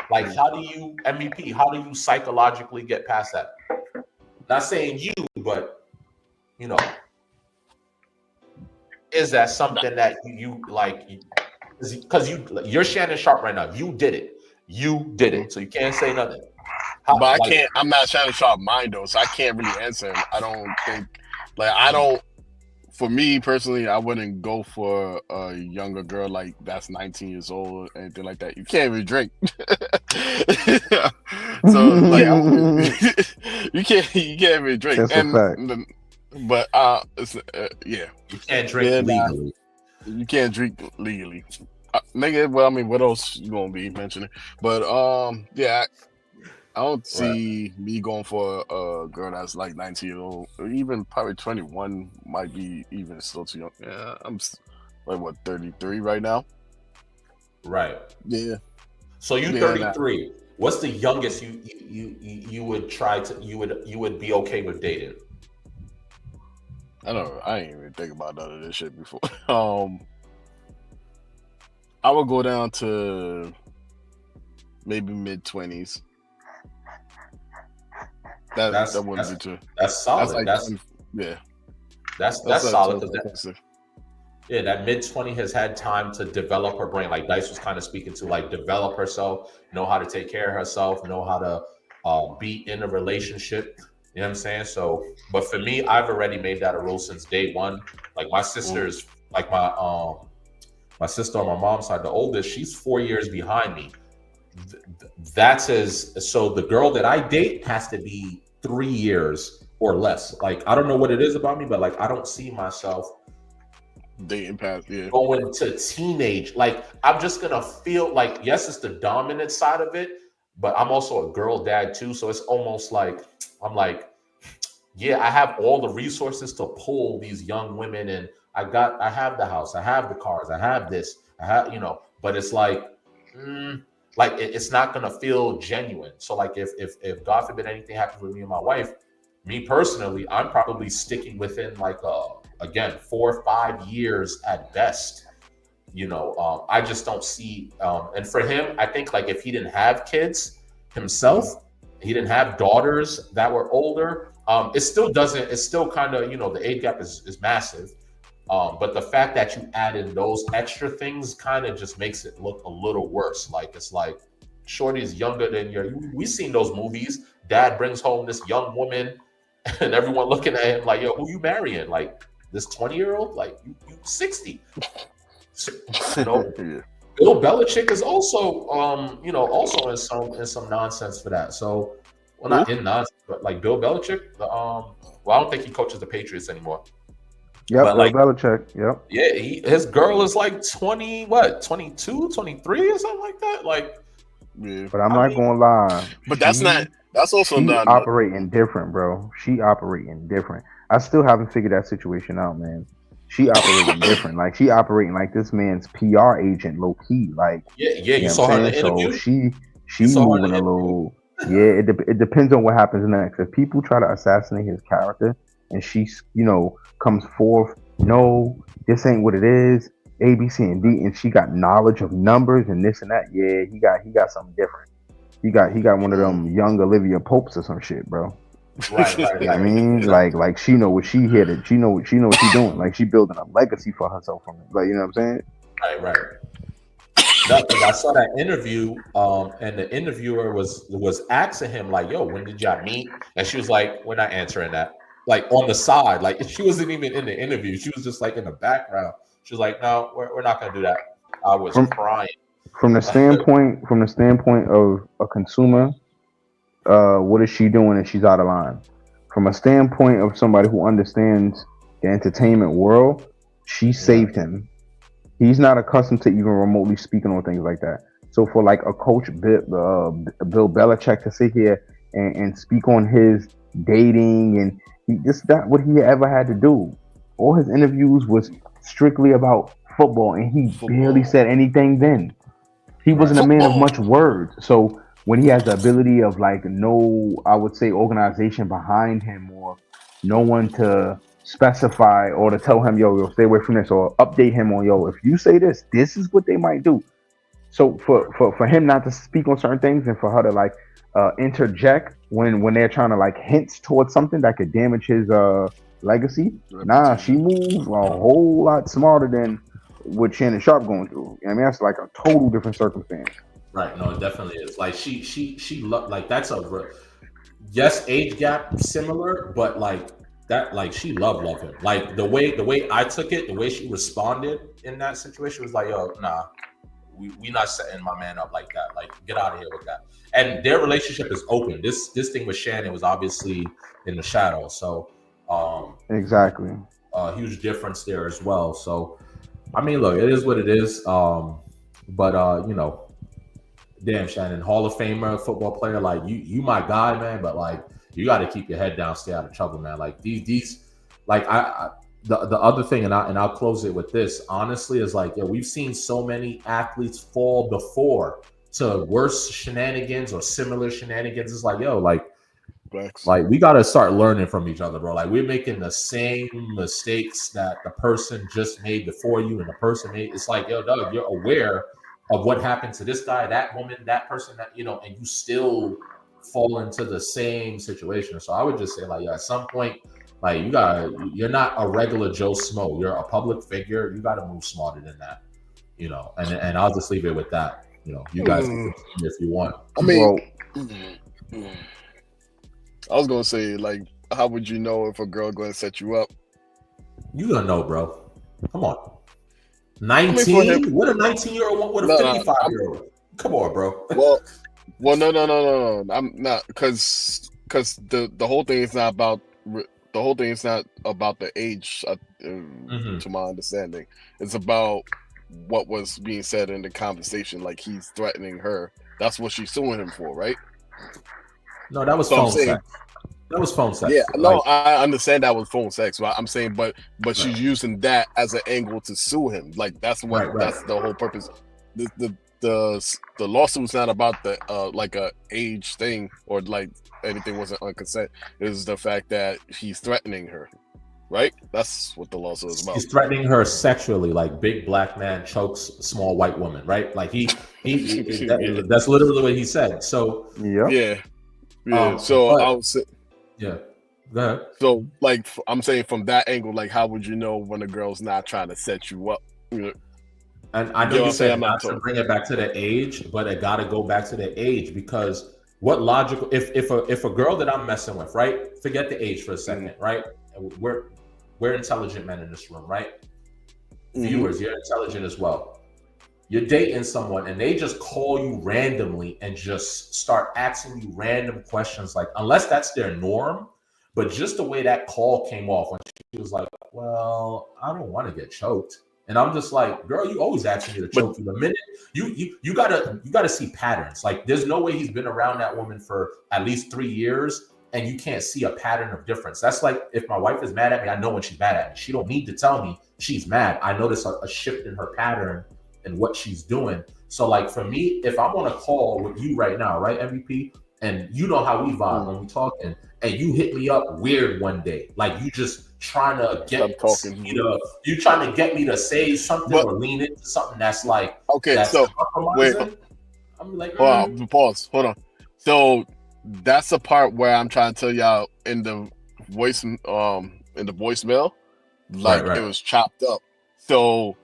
Like, how do you psychologically get past that? Not saying you, but is that something that you like? Because you're Shannon Sharp right now. You did it. So you can't say nothing. But I can't. I'm not Shannon Sharp mind though, so I can't really answer him. I don't think. Like I don't. for me personally, I wouldn't go for a younger girl like that's 19 years old or anything like that. You can't even drink. So like you can't even drink. That's a fact. But yeah. You can't drink legally. You can't drink legally. Nigga, well, I mean, what else you gonna be mentioning? But yeah, I don't see me going for a girl that's like 19 years old, or even probably 21 might be even still too young. Yeah, I'm like what 33 right now. Right. Yeah. So you 33. Nah. What's the youngest you would try to you would be okay with dating? I don't know. I ain't even think about none of this shit before. I would go down to maybe mid-20s. That wouldn't be too. That's solid. That's solid. Yeah, that mid-20 has had time to develop her brain. Like Dice was kind of speaking to, like develop herself, know how to take care of herself, know how to be in a relationship. You know what I'm saying? So, but for me, I've already made that a rule since day one. Like my sister's, like my sister on my mom's side, the oldest, she's 4 years behind me. So the girl that I date has to be 3 years or less. Like, I don't know what it is about me, but like, I don't see myself dating past, going to teenage. Like, I'm just gonna feel like, yes, it's the dominant side of it, but I'm also a girl dad too. So it's almost like, I'm like, yeah, I have all the resources to pull these young women in. I have the house, I have the cars, I have this, but it's like, it's not gonna feel genuine. So like if God forbid anything happens with me and my wife, me personally, I'm probably sticking within like again 4 or 5 years at best. I just don't see and for him, I think like if he didn't have kids himself, he didn't have daughters that were older, it's still kind of, the age gap is massive. But the fact that you added those extra things kind of just makes it look a little worse. Like, it's like shorty's younger than we've seen those movies. Dad brings home this young woman and everyone looking at him like, yo, who you marrying? Like this 20-year-old? Like you 60. So, Bill Belichick is also, also in some nonsense for that. So, well, not in nonsense, but like Bill Belichick, I don't think he coaches the Patriots anymore. Yep, Bill Belichick. Yep. Yeah, his girl is like 22, 23 or something like that. Like, yeah. But I'm not gonna lie. But that's also not operating different, bro. She operating different. I still haven't figured that situation out, man. She operating different. Like she operating like this man's PR agent, low key. Like you saw her in the interview. So she moving a little. Yeah, it depends on what happens next. If people try to assassinate his character, and she, comes forth, no, this ain't what it is, A, B, C, and D, and she got knowledge of numbers and this and that. Yeah, he got something different. He got one of them young Olivia Popes or some shit, bro. Right. I mean, like she know what she hit it. She know what she doing. Like she building a legacy for herself from it. Like, you know what I'm saying? Right. I saw that interview, and the interviewer was asking him like, "Yo, when did y'all meet?" And she was like, "We're not answering that." Like on the side, like she wasn't even in the interview. She was just like in the background. She was like, "No, we're not gonna do that." I was crying. From the standpoint of a consumer, what is she doing if she's out of line? From a standpoint of somebody who understands the entertainment world, she saved him. He's not accustomed to even remotely speaking on things like that. So for like a coach, Bill Belichick, to sit here and speak on his dating and this not what he ever had to do. All his interviews was strictly about football, and he barely said anything then. He wasn't a man of much words. So when he has the ability of like no, I would say, organization behind him, or no one to specify or to tell him, yo, stay away from this, or update him on, yo, if you say this is what they might do. So for him not to speak on certain things, and for her to like interject when they're trying to like hints towards something that could damage his legacy. Nah, she moved a whole lot smarter than what Shannon Sharp going through. I mean, that's like a total different circumstance. Right. No, it definitely is. Like she like that's yes, age gap similar, but like that like she love him. Like the way I took it, the way she responded in that situation was like, yo, nah, we not setting my man up like that. Like, get out of here with that. And their relationship is open. This thing with Shannon was obviously in the shadows. So exactly. Huge difference there as well. So I mean, look, it is what it is. But you know, damn, Shannon, Hall of Famer, football player, like you my guy, man. But like, you got to keep your head down, stay out of trouble, man. Like these, like the other thing, and I'll close it with this. Honestly, is like, yeah, we've seen so many athletes fall before to worse shenanigans or similar shenanigans. It's like, yo, like we got to start learning from each other, bro. Like we're making the same mistakes that the person just made before you and the person made. It's like, yo, dog, you're aware of what happened to this guy, that woman, that person, that, you know, and you still fall into the same situation. So I would just say, like, yeah, at some point, like you're not a regular Joe Smo. You're a public figure. You gotta move smarter than that, you know. And I'll just leave it with that. You know, you guys can continue if you want. I mean, I was gonna say, like, how would you know if a girl going to set you up? You gonna know, bro. Come on. 19? What a 19-year-old want with a 55-year-old? Come on, bro. Well, no. I'm not, because the whole thing is not about the age. To my understanding, it's about what was being said in the conversation. Like, he's threatening her. That's what she's suing him for, right? No, that was phone sex. That was phone sex. Yeah, no, I understand that was phone sex. But I'm saying, but she's using that as an angle to sue him. Like, that's what that's the whole purpose. The lawsuit's not about the like a age thing or like anything wasn't on consent. It was the fact that he's threatening her, right? That's what the lawsuit is about. He's threatening her sexually, like big black man chokes small white woman, right? Like he that's literally what he said. So yeah. Yeah, go ahead. So, like, I'm saying from that angle, like, how would you know when a girl's not trying to set you up? You know? And I know you said not to bring it back to the age, but it got to go back to the age because what logical? If a girl that I'm messing with, right? Forget the age for a second, right? We're intelligent men in this room, right? Viewers, you're intelligent as well. You're dating someone and they just call you randomly and just start asking you random questions, like, unless that's their norm, but just the way that call came off when she was like, well, I don't want to get choked. And I'm just like, girl, you always asking me to choke you. The minute you gotta see patterns. Like, there's no way he's been around that woman for at least 3 years and you can't see a pattern of difference. That's like if my wife is mad at me, I know when she's mad at me. She don't need to tell me she's mad. I notice a shift in her pattern and what she's doing. So like for me, if I'm on a call with you right now, right, MVP, and you know how we vibe when we talking, and you hit me up weird one day, like you just trying to get me to, you trying to get me to say something or lean into something that's like, okay, so wait, I'm like, pause, hold on. So that's the part where I'm trying to tell y'all in the voicemail, like it was chopped up. So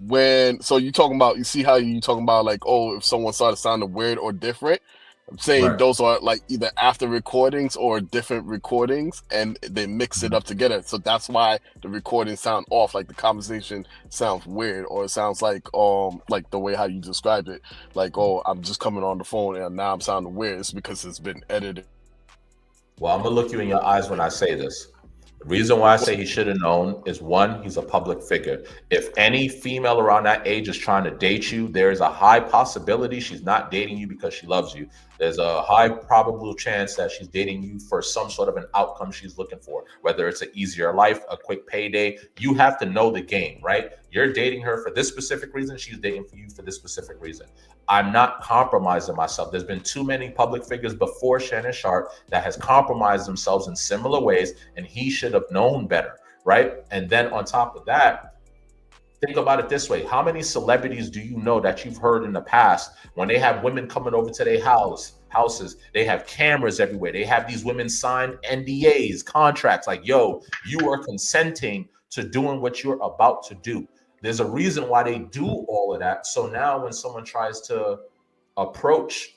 you talking about, you see how you talking about like, oh, if someone started sounding weird or different, I'm saying those are like either after recordings or different recordings and they mix it up together. So that's why the recordings sound off, like the conversation sounds weird, or it sounds like the way how you described it, like, oh, I'm just coming on the phone and now I'm sounding weird. It's because it's been edited. Well, I'm gonna look you in your eyes when I say this. The reason why I say he should have known is, one, he's a public figure. If any female around that age is trying to date you, there is a high possibility she's not dating you because she loves you. There's a high probable chance that she's dating you for some sort of an outcome she's looking for, whether it's an easier life, a quick payday. You have to know the game, right? You're dating her for this specific reason. She's dating for you for this specific reason. I'm not compromising myself. There's been too many public figures before Shannon Sharp that has compromised themselves in similar ways, and he should have known better, right? And then on top of that, think about it this way. How many celebrities do you know that you've heard in the past when they have women coming over to their houses, they have cameras everywhere. They have these women sign NDAs, contracts, like, yo, you are consenting to doing what you're about to do. There's a reason why they do all of that. So now when someone tries to approach,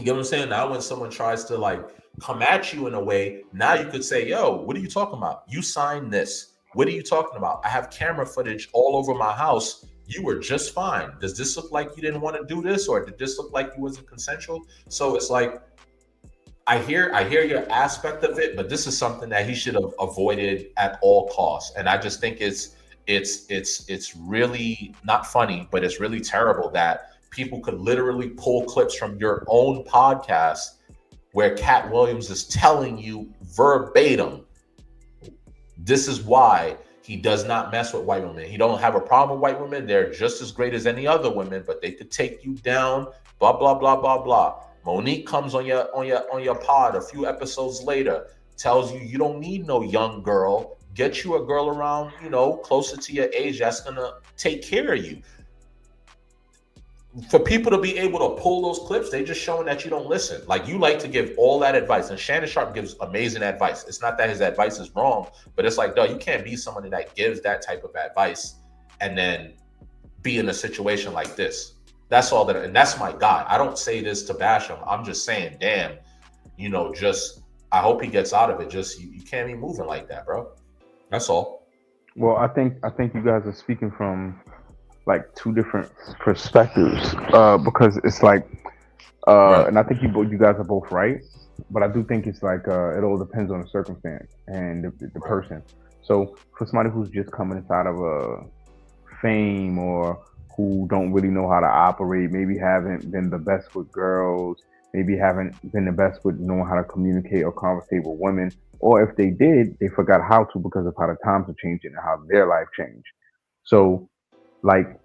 You get what I'm saying? Now when someone tries to like come at you in a way, now you could say, yo, what are you talking about? You signed this. What are you talking about? I have camera footage all over my house. You were just fine. Does this look like you didn't want to do this? Or did this look like you wasn't consensual? So it's like, I hear your aspect of it, but this is something that he should have avoided at all costs. And I just think it's really not funny, but it's really terrible that people could literally pull clips from your own podcast where Cat Williams is telling you verbatim, this is why he does not mess with white women. He don't have a problem with white women. They're just as great as any other women, but they could take you down, blah, blah, blah, blah, blah. Monique comes on your pod a few episodes later, tells you don't need no young girl. Get you a girl around, closer to your age that's gonna take care of you. For people to be able to pull those clips, they just showing that you don't listen. Like, you like to give all that advice, and Shannon Sharp gives amazing advice. It's not that his advice is wrong, but it's like, you can't be somebody that gives that type of advice and then be in a situation like this. That's all that, and that's my guy. I don't say this to bash him. I'm just saying, damn, I hope he gets out of it. Just you can't be moving like that, bro. That's all. Well, I think you guys are speaking from like two different perspectives, because it's like, Right. and I think you guys are both right, but I do think it's like it all depends on the circumstance and the person. So for somebody who's just coming inside of a fame, or who don't really know how to operate, maybe haven't been the best with girls, maybe haven't been the best with knowing how to communicate or conversate with women, or if they did, they forgot how to because of how the times are changing and how their life changed. So, like,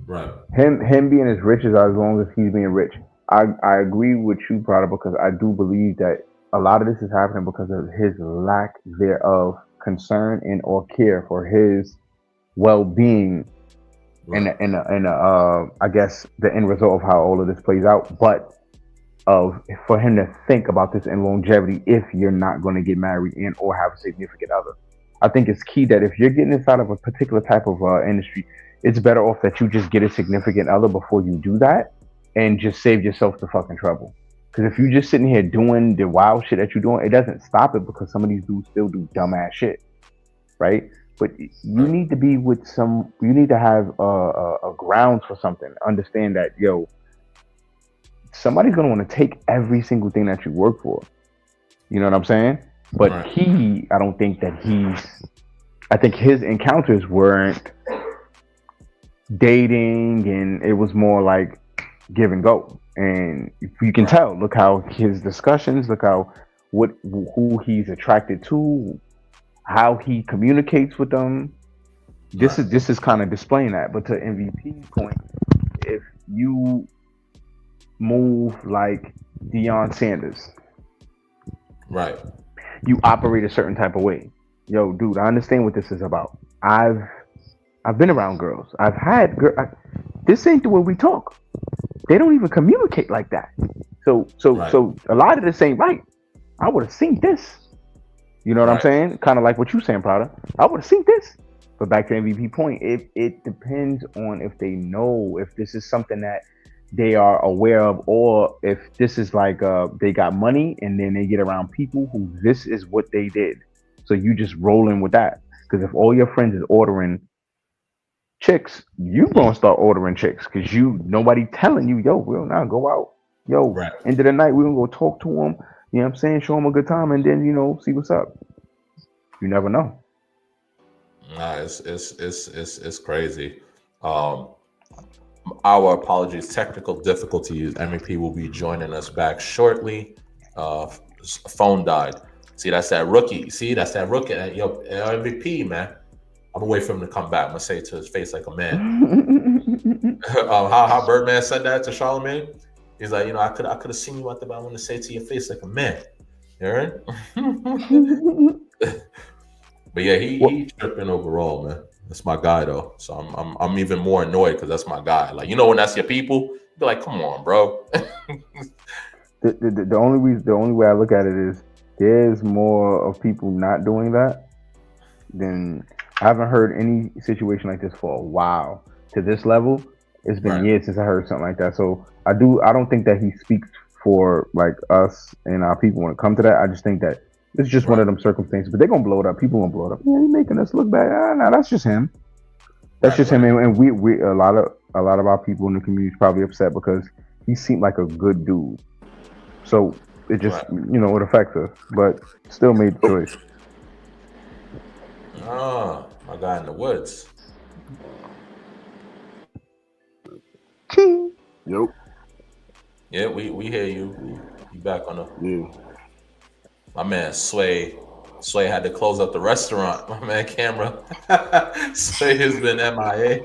Right. him being as rich as long as he's being rich, I agree with you, brother, because I do believe that a lot of this is happening because of his lack thereof concern and or care for his well-being. Right. And I guess the end result of how all of this plays out, but for him to think about this in longevity, if you're not going to get married and or have a significant other, I think it's key that if you're getting inside of a particular type of industry, it's better off that you just get a significant other before you do that, and just save yourself the fucking trouble. Because if you're just sitting here doing the wild shit that you're doing, it doesn't stop it, because some of these dudes still do dumbass shit, right? But you need to be with you need to have a grounds for something. Understand that, somebody's going to want to take every single thing that you work for. You know what I'm saying? But Right. I don't think that I think his encounters weren't dating, and it was more like give and go. And you can tell, look how his discussions, look how who he's attracted to, how he communicates with them. This is kind of displaying that. But to MVP point, if you move like Deion Sanders, Right. you operate a certain type of way. Yo, dude, I understand what this is about. I've been around girls. I've had this ain't the way we talk. They don't even communicate like that. So a lot of this ain't right. I would have seen this. You know what I'm saying? Kind of like what you saying, Prada. I would have seen this. But back to MVP point, it depends on if they know, if this is something that they are aware of, or if this is like they got money and then they get around people who this is what they did. So you just roll in with that. Because if all your friends is ordering chicks, you gonna start ordering chicks, because nobody telling you, yo, we'll not go out. Yo, end of the night, we're gonna go talk to them. You know what I'm saying? Show them a good time, and then see what's up. You never know. Nah, it's crazy. Our apologies, technical difficulties. MVP will be joining us back shortly. Phone died. See, that's that rookie. Yo, MVP, man. I'm gonna wait for him to come back. I'm gonna say it to his face like a man. How Birdman said that to Charlamagne? He's like, I could have seen you out there, but I want to say it to your face like a man. You heard? But yeah, he tripping overall, man. That's my guy though. So I'm even more annoyed because that's my guy. Like, when that's your people, you be like, come on, bro. The only way I look at it is there's more of people not doing that than I haven't heard any situation like this for a while. To this level, it's been years since I heard something like that. So I don't think that he speaks for like us and our people when it comes to that. I just think that it's just one of them circumstances. But they're gonna blow it up. People gonna blow it up. Yeah, he's making us look bad. No, that's just him. That's just him. And we a lot of our people in the community is probably upset because he seemed like a good dude. So it just it affects us. But still made the choice. Oh, my guy in the woods. Yep. Yeah, we hear you. You back on the. Yeah. My man Sway had to close up the restaurant. My man Camera. Sway has been MIA.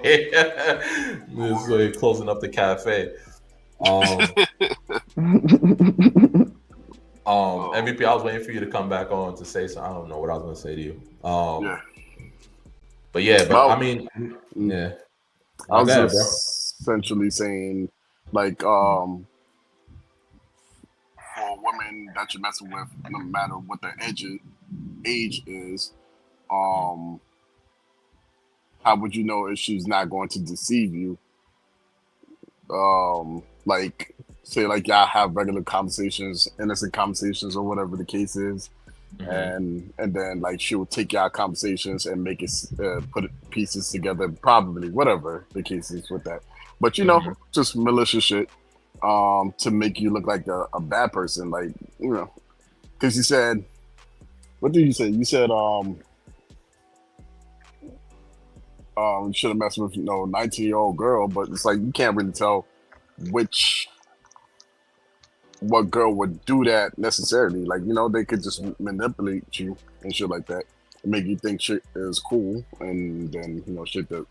Sway closing up the cafe. MVP, I was waiting for you to come back on to say something. I don't know what I was going to say to you. I mean, yeah. I was just essentially saying, like, for women that you're messing with, no matter what their age is, how would you know if she's not going to deceive you? Like, say, like, y'all have regular conversations, innocent conversations, or whatever the case is. And then like she will take y'all conversations and make it put pieces together, probably whatever the case is with that. But just malicious shit to make you look like a bad person, like because you said, what did you say? You said you should have messed with 19-year-old girl, but it's like you can't really tell what girl would do that necessarily. Like, they could just manipulate you and shit like that and make you think shit is cool, and then shit that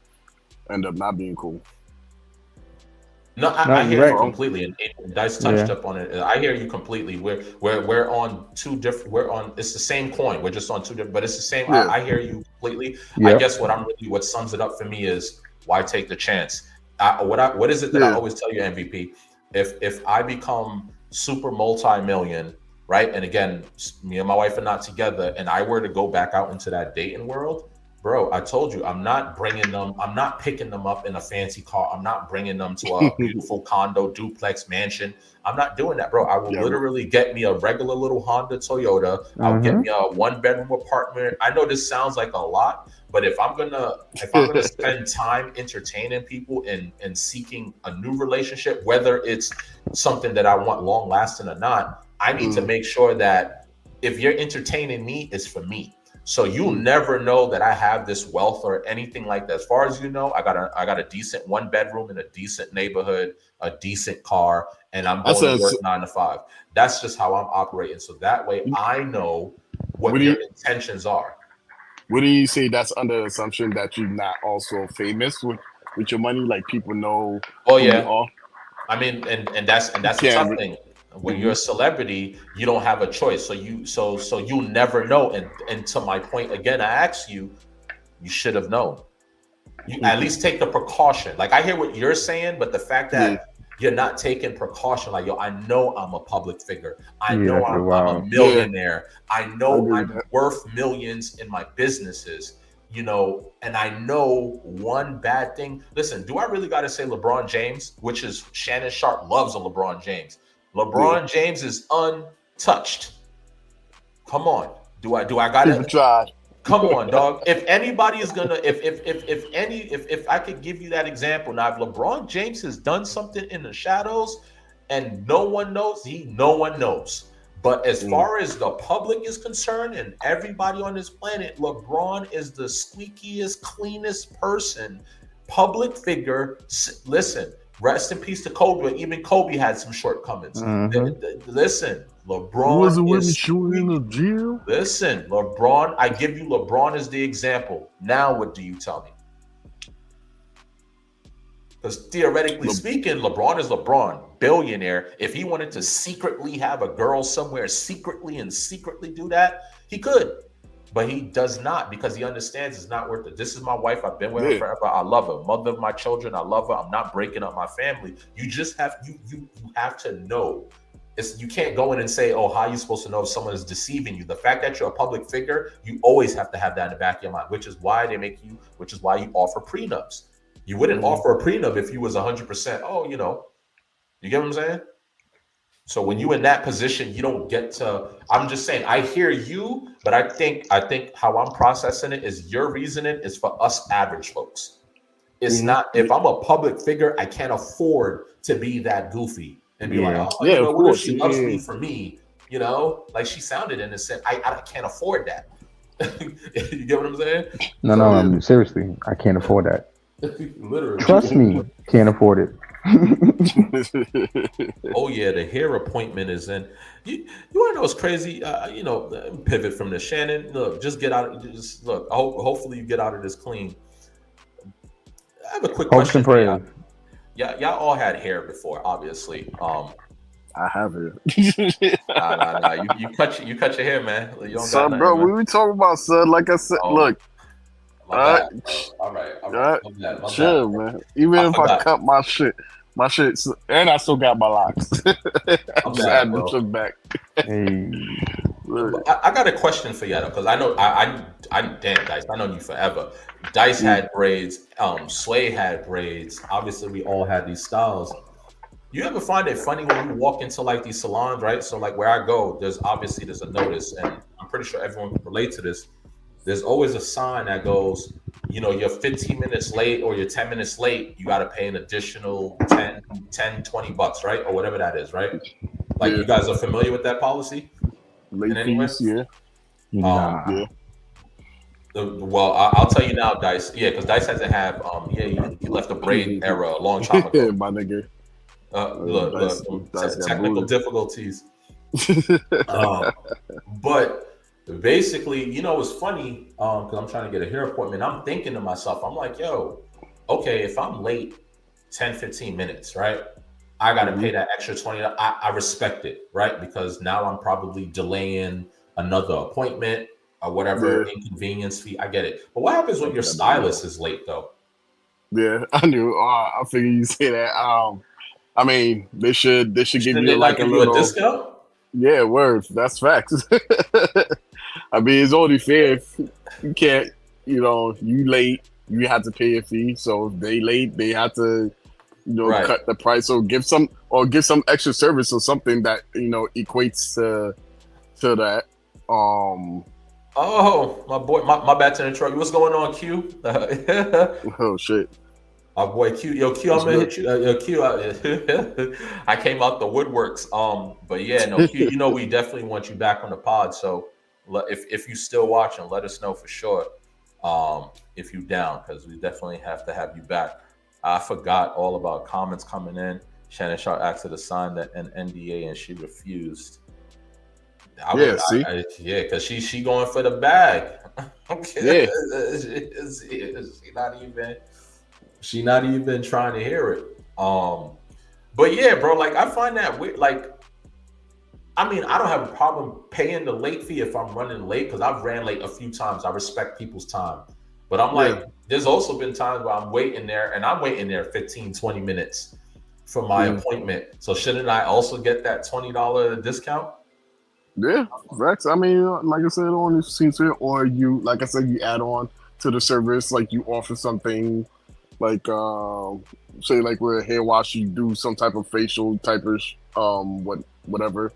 end up not being cool. No, I hear you completely, and Dice touched up on it. I hear you completely. We're on two different. It's the same coin. We're just on two different, but it's the same. Yeah. I hear you completely. I guess what sums it up for me is why take the chance. What is it that I always tell you, MVP? If I become super multi-million, right? And again, me and my wife are not together, and I were to go back out into that dating world, bro, I told you, I'm not picking them up in a fancy car. I'm not bringing them to a beautiful condo, duplex, mansion. I'm not doing that, bro. I will literally get me a regular little Honda Toyota. I'll get me a 1-bedroom apartment. I know this sounds like a lot, but if I'm gonna spend time entertaining people and seeking a new relationship, whether it's something that I want long lasting or not, I need to make sure that if you're entertaining me, it's for me. So you'll never know that I have this wealth or anything like that. As far as you know, I got a decent 1-bedroom in a decent neighborhood, a decent car, and I'm going to work 9 to 5. That's just how I'm operating. So that way I know what your intentions are. Wouldn't you say that's under the assumption that you're not also famous with your money? Like people know who you are? I mean, and that's a tough thing. When you're a celebrity, you don't have a choice. So you never know. And to my point again, I asked you should have known. You at least take the precaution. Like I hear what you're saying, but the fact that you're not taking precaution, like I know I'm a public figure. I know I'm a millionaire. I know I'm worth millions in my businesses. And I know one bad thing. Listen, do I really got to say LeBron James, which is Shannon Sharp loves a LeBron James. LeBron James is untouched. Come on. Do I gotta try? Come on, dog. If anybody is gonna if I could give you that example. Now, if LeBron James has done something in the shadows and no one knows, no one knows. But as far as the public is concerned and everybody on this planet, LeBron is the squeakiest, cleanest person, public figure. Listen, rest in peace to Kobe. Even Kobe had some shortcomings. Listen, LeBron wasn't with me shooting in the gym. Listen, LeBron. I give you LeBron as the example. Now, what do you tell me? Because theoretically speaking, LeBron is LeBron, billionaire. If he wanted to secretly have a girl somewhere secretly do that, he could. But he does not, because he understands it's not worth it. This is my wife. I've been with her forever. I love her. Mother of my children. I love her. I'm not breaking up my family. You just have you have to know. You can't go in and say, oh, how are you supposed to know if someone is deceiving you? The fact that you're a public figure, you always have to have that in the back of your mind, which is why you offer prenups. You wouldn't offer a prenup if you was 100%. Oh, you get what I'm saying? So when you in that position, you don't get to. I'm just saying, I hear you, but I think how I'm processing it is your reasoning is for us average folks. It's not, if I'm a public figure, I can't afford to be that goofy and be like, oh, Yeah, you know, of what if course. she loves me for me? You know, like she sounded innocent. I can't afford that. You get what I'm saying? No, seriously, I can't afford that. Literally. Trust me, can't afford it. Oh yeah, the hair appointment is in. You want to know what's crazy? You know, pivot from the Shannon. Look, just get out. Just look. Hopefully, you get out of this clean. I have a quick Hopes question and for y'all. prayers. Yeah, y'all all had hair before, obviously. I have it. Nah. You cut your hair, man. You don't got Son, nothing, bro, man. what we talking about, son? Like I said, Oh, look. My bad, bro. All right. My bad, Chill, bro. man. Even if I forgot. cut my shit, and I still got my locks. I I'm just bad, add bro. the shit back. Hey, Look, I got a question for y'all though, because I know I damn Dice. I know you forever. Dice had braids. Sway had braids. Obviously, we all had these styles. You ever find it funny when you walk into like these salons, right? So like where I go, there's a notice, and I'm pretty sure everyone can relate to this. There's always a sign that goes, you know, you're 15 minutes late or you're 10 minutes late, you got to pay an additional 10, 20 bucks, right? Or whatever that is, right? Like Yeah. you guys are familiar with that policy? late any way? fees, yeah. nah. Yeah. Well, I'll tell you now, Dice. Yeah, because Dice hasn't have. He left the braid era a long time ago. My nigga. Dice got Technical booted. difficulties. But basically, you know, it's funny because I'm trying to get a hair appointment. I'm thinking to myself, I'm like, yo, okay, if I'm late 10, 15 minutes, right? I got to pay that extra 20. I respect it, right? Because now I'm probably delaying another appointment or whatever inconvenience fee. I get it. But what happens when your stylist is late, though? Yeah, I knew. I figured you say that. I mean, they should give Shouldn't you they like a give you little discount? Yeah, word. That's facts. I mean, it's only fair if you can't, you late, you have to pay a fee. So if they late, they have to, Right. cut the price or give some extra service or something that equates to that. Oh, my boy, my bad to interrupt you. What's going on, Q? Oh shit. My boy Q, yo Q, I'm gonna hit you. Yo Q, I came out the woodworks. But yeah, no Q, we definitely want you back on the pod. So if you still watching, let us know for sure. If you down, because we definitely have to have you back. I forgot all about comments coming in. Shannon Sharp asked her to sign an NDA and she refused. Because she going for the bag. Okay. Yeah. She not even trying to hear it. But yeah, bro, like I find that weird. Like, I mean, I don't have a problem paying the late fee if I'm running late because I've ran late a few times. I respect people's time. But I'm like, there's also been times where I'm waiting there and I'm waiting there 15, 20 minutes for my appointment. So shouldn't I also get that $20 discount? Yeah, Rex. I mean, like I said, on the seems fair, or you, like I said, you add on to the service, like you offer something, like say like with a hair wash, you do some type of facial type of whatever.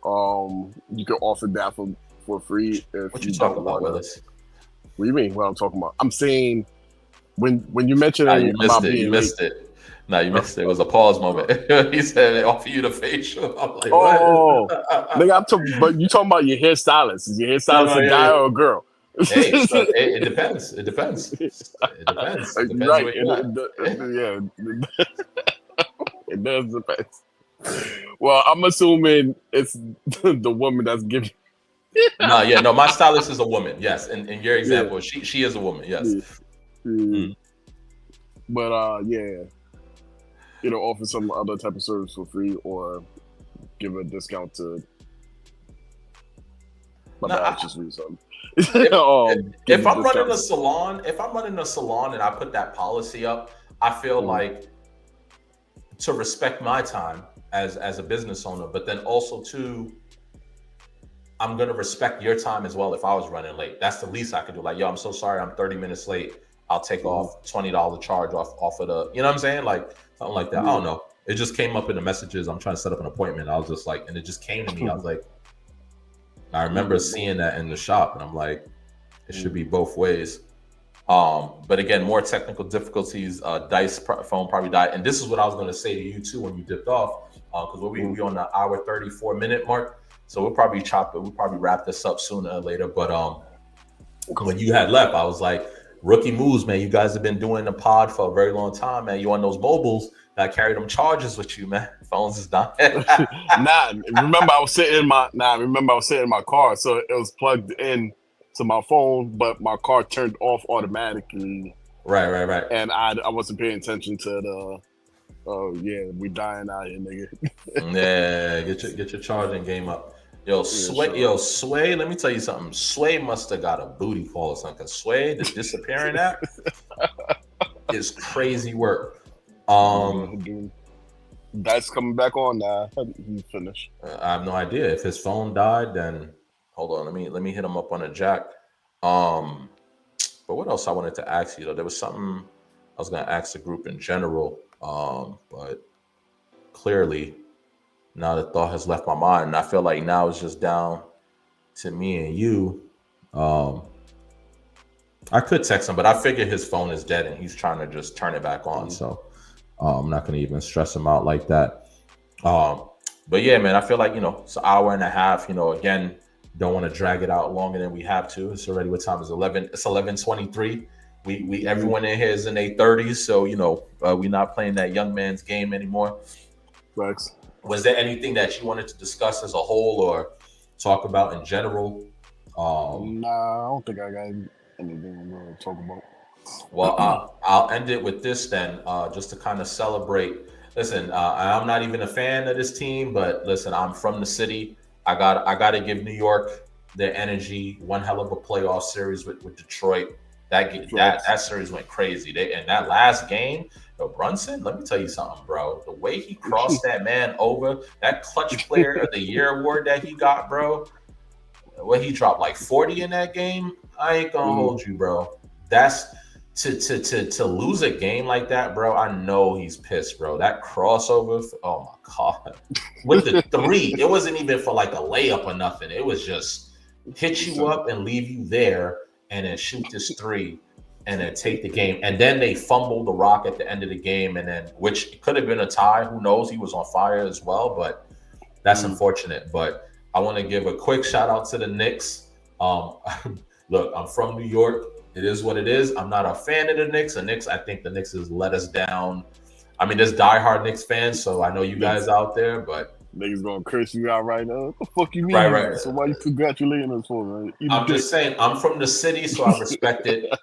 You can offer that for free if what you talking about, Willis? What do you mean? What I'm talking about? I'm saying when you mentioned you missed it. You missed it. No, you missed it. It was a pause moment. He said they offer you the facial. I'm like, nigga, but you talking about your hairstylist? Is your hairstylist a guy or a girl? Hey, so it depends. It depends. It depends. It depends right. where It does depend. Well, I'm assuming it's the woman that's giving. No, my stylist is a woman. Yes, in your example, she is a woman. Yes. But offer some other type of service for free or give a discount to. Just read something. If I'm running a salon, and I put that policy up, I feel like to respect my time as a business owner, but then also too, I'm gonna respect your time as well. If I was running late, that's the least I could do. Like, yo, I'm so sorry, I'm 30 minutes late. I'll take off $20 charge off of the, you know what I'm saying? Like something like that. I don't know. It just came up in the messages. I'm trying to set up an appointment. I was just like, and it just came to me. I was like, I remember seeing that in the shop, and I'm like, it should be both ways. But again, more technical difficulties. Dice phone probably died, and this is what I was going to say to you too when you dipped off, because we'll be on the hour 34-minute mark, so we'll probably wrap this up sooner or later. But when you had left, I was like, rookie moves, man. You guys have been doing the pod for a very long time, man. You on those mobiles that carry them chargers with you, man. Phones is done. Remember I was sitting in my car, so it was plugged in to my phone, but my car turned off automatically. Right. And I wasn't paying attention to the we dying out here, nigga. Yeah, get your charging game up. Sway, let me tell you something. Sway must have got a booty call or something. Cause Sway, the disappearing app, is crazy work. That's coming back on now. He's finished. I have no idea. If his phone died, then hold on. Let me hit him up on a jack. But what else I wanted to ask you though? There was something I was gonna ask the group in general. But clearly now the thought has left my mind, and I feel like now it's just down to me and you. I could text him, but I figure his phone is dead and he's trying to just turn it back on. So I'm not going to even stress him out like that. But yeah, man, I feel like, it's an hour and a half, again, don't want to drag it out longer than we have to. It's already, what time is 11? It's 11:23. We everyone in here is in their 30s. So, we're not playing that young man's game anymore. Thanks. Was there anything that you wanted to discuss as a whole or talk about in general? Nah, I don't think I got anything to talk about. Well, I'll end it with this then, just to kind of celebrate. Listen, I'm not even a fan of this team, but listen, I'm from the city. I got to give New York their energy. One hell of a playoff series with Detroit. That series went crazy. And that last game, Brunson, let me tell you something, bro. The way he crossed that man over, that clutch player of the year award that he got, bro. What he dropped like 40 in that game. I ain't gonna hold you, bro. That's to lose a game like that, bro. I know he's pissed, bro. That crossover, oh my god, with the three, it wasn't even for like a layup or nothing. It was just hit you up and leave you there, and then shoot this three, and then take the game. And then they fumbled the rock at the end of the game, and then which could have been a tie. Who knows? He was on fire as well, but that's unfortunate. But I want to give a quick shout out to the Knicks. Look, I'm from New York. It is what it is. I'm not a fan of the Knicks. I think the Knicks has let us down. I mean, there's diehard Knicks fans, so I know you guys out there, but niggas gonna curse you out right now. What the fuck you mean? Right. So why you congratulating us for, right? I'm just saying, I'm from the city, so I respect it,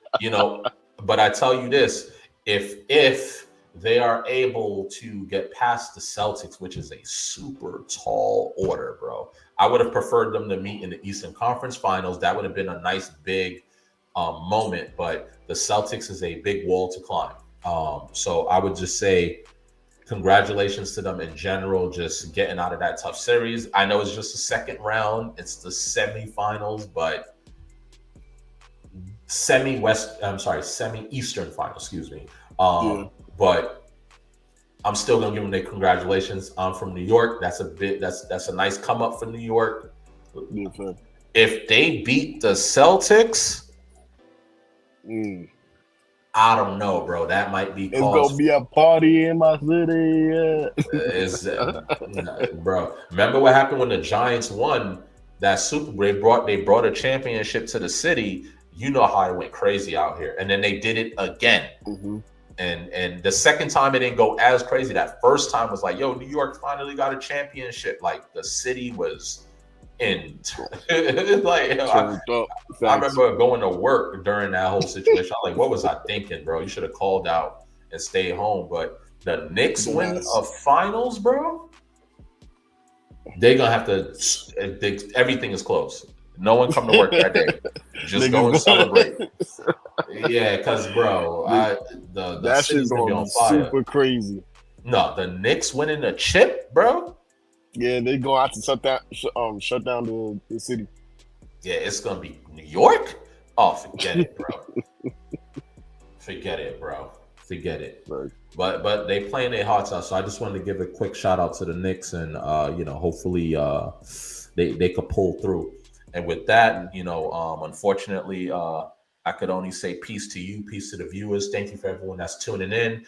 But I tell you this: if they are able to get past the Celtics, which is a super tall order, bro, I would have preferred them to meet in the Eastern Conference Finals. That would have been a nice big moment, but the Celtics is a big wall to climb. So I would just say congratulations to them in general, just getting out of that tough series. I know it's just the second round. It's the semifinals, but semi-Eastern final, excuse me. But I'm still gonna give them their congratulations. I'm from New York. That's a nice come up for New York. Yeah, if they beat the Celtics, I don't know, bro. That might be. It's gonna be a party in my city. Bro. Remember what happened when the Giants won that Super Bowl? They brought a championship to the city. You know how it went crazy out here, and then they did it again. And the second time it didn't go as crazy. That first time was like, yo, New York finally got a championship. Like the city was in. Like I remember going to work during that whole situation. I'm like, what was I thinking, bro? You should have called out and stayed home. But the Knicks win a finals, bro. They're gonna have to. Everything is closed. No one come to work that day. Just go and celebrate. Yeah, because bro, the that city's shit's gonna be on fire. Super crazy. No, the Knicks winning the chip, bro. Yeah, they go out to shut down the city. Yeah, it's gonna be New York. Oh, forget it, bro. Forget it, bro. to get it. Right. But they playing their hearts out. So I just wanted to give a quick shout out to the Knicks, and hopefully they could pull through. And with that, unfortunately, I could only say peace to you, peace to the viewers. Thank you for everyone that's tuning in.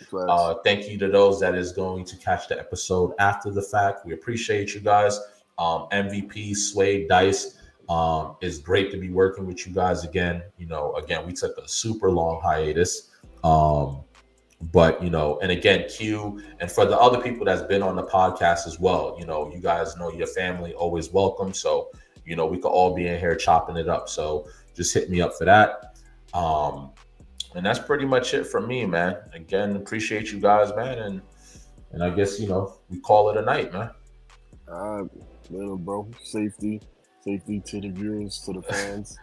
Thank you to those that is going to catch the episode after the fact. We appreciate you guys. MVP, Sway, Dice. It's great to be working with you guys again. Again, we took a super long hiatus. But and again, Q, and for the other people that's been on the podcast as well, you guys know your family always welcome. So, we could all be in here chopping it up. So just hit me up for that. And that's pretty much it from me, man. Again, appreciate you guys, man. And I guess, we call it a night, man. Little bro, safety to the viewers, to the fans.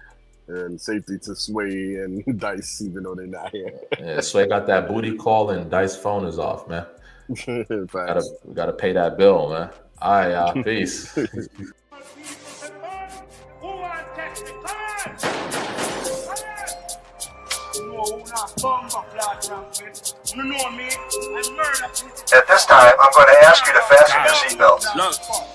And safety to Sway and Dice, even though they're not here. Yeah, Sway got that booty call and Dice phone is off, man. Gotta pay that bill, man. All right, peace. At this time, I'm going to ask you to fasten your seatbelts.